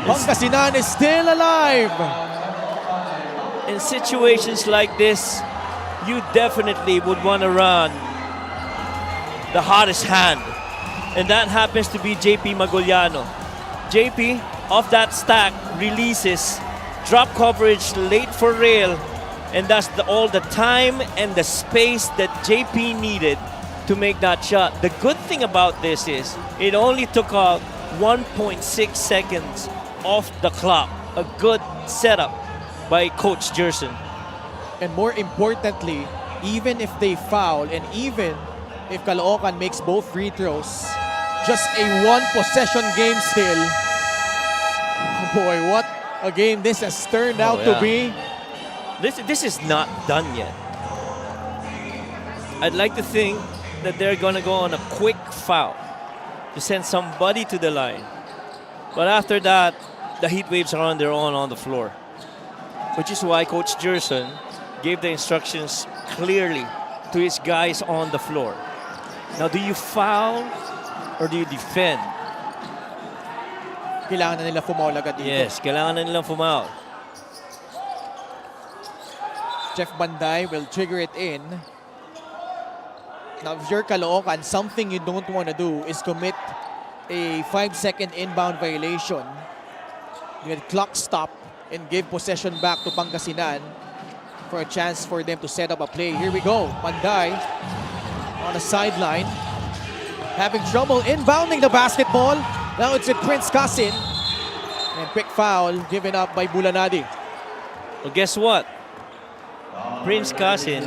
Pangasinan is still alive. In situations like this, you definitely would want to run the hottest hand. And that happens to be JP Maguliano. JP, off that stack, releases, drop coverage late for rail, and that's all the time and the space that JP needed to make that shot. The good thing about this is it only took out 1.6 seconds off the clock. A good setup by Coach Jerson. And more importantly, even if they foul and even if Caloocan makes both free throws, just a 1-possession game still. Oh boy, what a game this has turned out to be. This is not done yet. I'd like to think that they're going to go on a quick foul to send somebody to the line. But after that, the Heat Waves are on their own on the floor. Which is why Coach Jerson gave the instructions clearly to his guys on the floor. Now, do you foul or do you defend? Kailangan na nila fumaul agad dito. Yes, kailangan na nilang fumaul. Jeff Banday will trigger it in. Now, if you're Caloocan, something you don't want to do is commit a 5-second inbound violation. You get clock stop and give possession back to Pangasinan for a chance for them to set up a play. Here we go. Banday on the sideline, having trouble inbounding the basketball. Now it's with Prince Casin. And quick foul given up by Bulanadi. Well, guess what? Prince Casin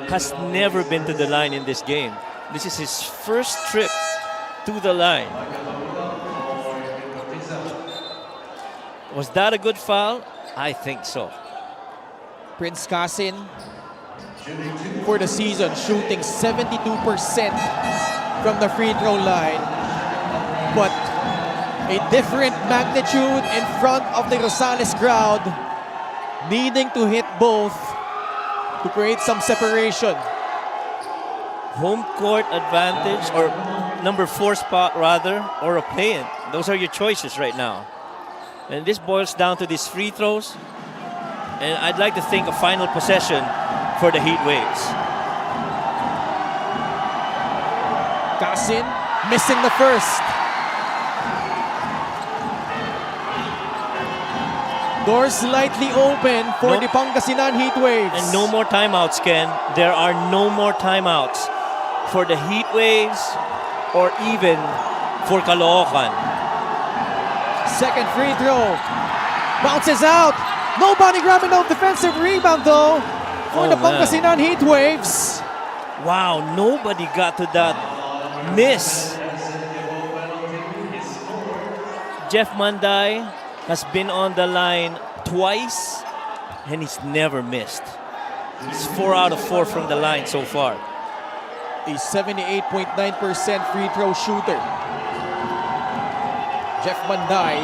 has never been to the line in this game. This is his first trip to the line. Was that a good foul? I think so. Prince Casin for the season shooting 72% from the free throw line. But a different magnitude in front of the Rosales crowd, needing to hit both to create some separation. Home court advantage or number 4 spot rather, or a play-in. Those are your choices right now. And this boils down to these free throws. And I'd like to think a final possession for the Heat Waves. Kasin missing the first. Doors slightly open for No. the Pangasinan Heat Waves. And no more timeouts, Ken. There are no more timeouts for the Heat Waves or even for Caloocan. Second free throw. Bounces out. Nobody grabbing the defensive rebound though for Oh, the man. Pangasinan Heat Waves. Wow, nobody got to that miss. Jeff Manday has been on the line twice and he's never missed. He's 4 out of 4 from the line so far. A 78.9% free throw shooter. Jeff Manday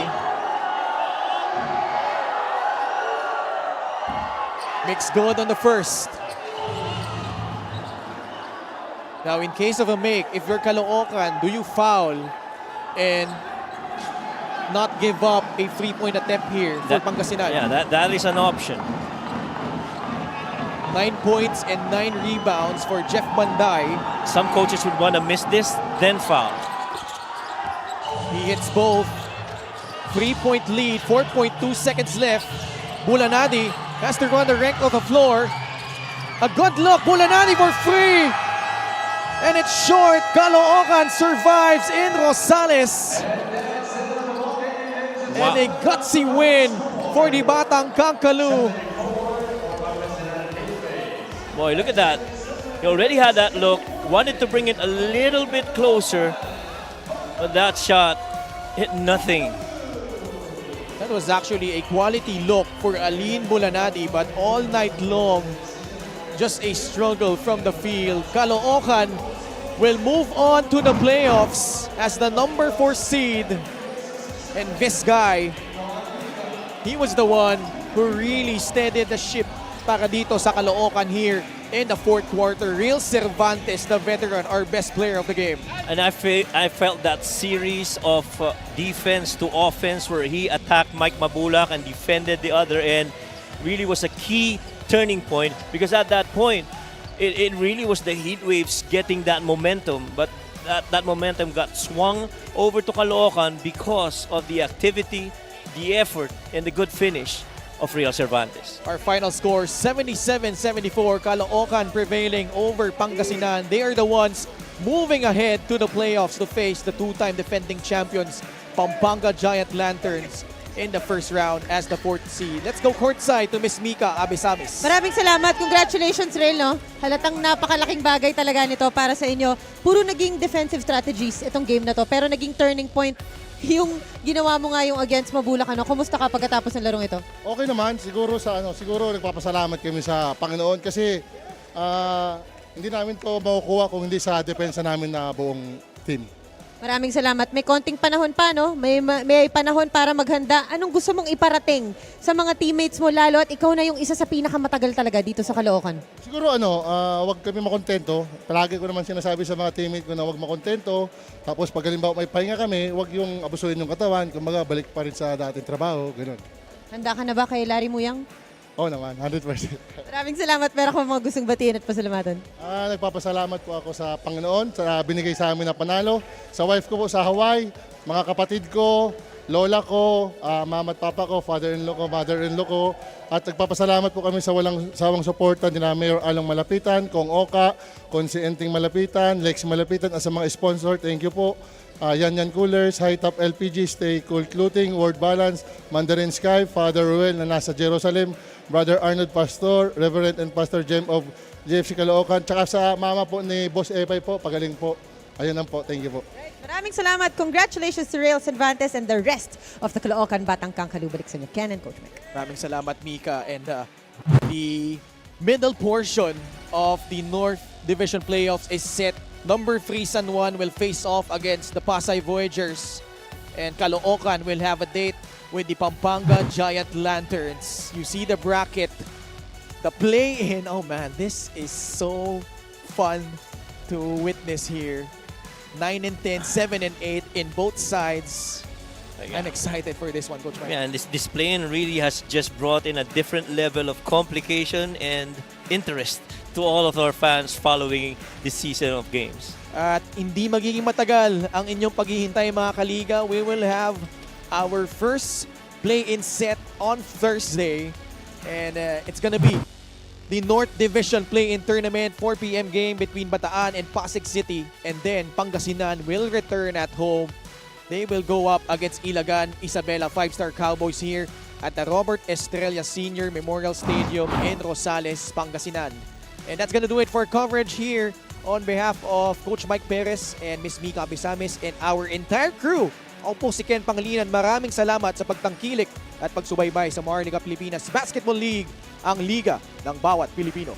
makes good on the first. Now, in case of a make, if you're Caloocan, do you foul and not give up a 3-point attempt here for Pangasinan? Yeah, that is an option. 9 points and 9 rebounds for Jeff Manday. Some coaches would want to miss this, then foul. He hits both. 3-point lead, 4.2 seconds left. Bulanadi has to run the length of the floor. A good look, Bulanadi for 3. And it's short. Caloocan survives in Rosales. And a gutsy win for the Batang Kangkalu. Boy, look at that. He already had that look. Wanted to bring it a little bit closer. But that shot hit nothing. That was actually a quality look for Aline Bulanadi, but all night long, just a struggle from the field. Caloocan will move on to the playoffs as the number 4 seed. And this guy, he was the one who really steadied the ship para dito sa Caloocan here in the fourth quarter. Real Cervantes, the veteran, our best player of the game. And I felt that series of defense to offense where he attacked Mike Mabulak and defended the other end really was a key turning point, because at that point, it really was the Heat Waves getting that momentum, but that momentum got swung over to Caloocan because of the activity, the effort, and the good finish of Real Cervantes. Our final score, 77-74. Caloocan prevailing over Pangasinan. They are the ones moving ahead to the playoffs to face the 2-time defending champions, Pampanga Giant Lanterns, in the first round as the 4th seed. Let's go courtside to Miss Mika Abisamis. Maraming salamat. Congratulations, Rail, no? Halatang napakalaking bagay talaga nito para sa inyo. Puro naging defensive strategies itong game na to, pero naging turning point yung ginawa mo nga yung against Mabulak. Ano? Kumusta ka pagkatapos ng larong ito? Okay naman, siguro nagpapasalamat kami sa Panginoon kasi hindi namin to makukuha kung hindi sa depensa namin na buong team. Maraming salamat. May konting panahon pa, no? May panahon para maghanda. Anong gusto mong iparating sa mga teammates mo, lalo at ikaw na yung isa sa pinakamatagal talaga dito sa Caloocan? Siguro wag kami makontento. Palagi ko naman sinasabi sa mga teammate ko na wag makontento. Tapos pag halimbawa may pahinga kami, wag yung abusuhin yung katawan. Kumbaga balik pa rin sa dating trabaho, ganoon. Handa ka na ba kay Larry Muyang? Oo naman, 100%. Maraming salamat. Pero kung mga gustong batiin at pasalamatan. Nagpapasalamat po ako sa Panginoon sa binigay sa amin na panalo. Sa wife ko po sa Hawaii, mga kapatid ko, lola ko, mama at papa ko, father-in-law ko, mother-in-law ko. At nagpapasalamat po kami sa walang sawang suporta nila Mayor Along Malapitan, Kong Oka, Konsi Enting Malapitan, Lex Malapitan, at sa mga sponsor. Thank you po. Yan Coolers, High Top LPG, Stay Cool Clothing, World Balance, Mandarin Sky, Father Ruel na nasa Jerusalem, Brother Arnold Pastor, Reverend and Pastor Jem of JFC Caloocan, tsaka sa mama po ni Boss Epay po, pagaling po. Ayun lang po, thank you po. Maraming salamat. Congratulations to Real Cervantes and the rest of the Caloocan Batang Kangkalu. Balik sa inyo, Ken and Coach Mike. Maraming salamat, Mika. And the middle portion of the North Division playoffs is set. Number 3 San Juan will face off against the Pasay Voyagers. And Caloocan will have a date with the Pampanga Giant Lanterns. You see the bracket, the play-in. Oh man, this is so fun to witness here. 9 and 10, 7 and 8 in both sides. I'm excited for this one, Coach Mike. Yeah, and this play-in really has just brought in a different level of complication and interest to all of our fans following this season of games. At hindi magiging matagal ang inyong paghihintay mga kaliga. We will have our first play-in set on Thursday. And it's gonna be the North Division play-in tournament, 4 p.m. game between Bataan and Pasig City. And then Pangasinan will return at home. They will go up against Ilagan, Isabela 5-star Cowboys here at the Robert Estrella Senior Memorial Stadium in Rosales, Pangasinan. And that's gonna do it for coverage here on behalf of Coach Mike Perez and Miss Mika Abisamis and our entire crew. Ako po si Ken Pangilinan. Maraming salamat sa pagtangkilik at pagsubaybay sa Maharlika Pilipinas Basketball League, ang liga ng bawat Pilipino.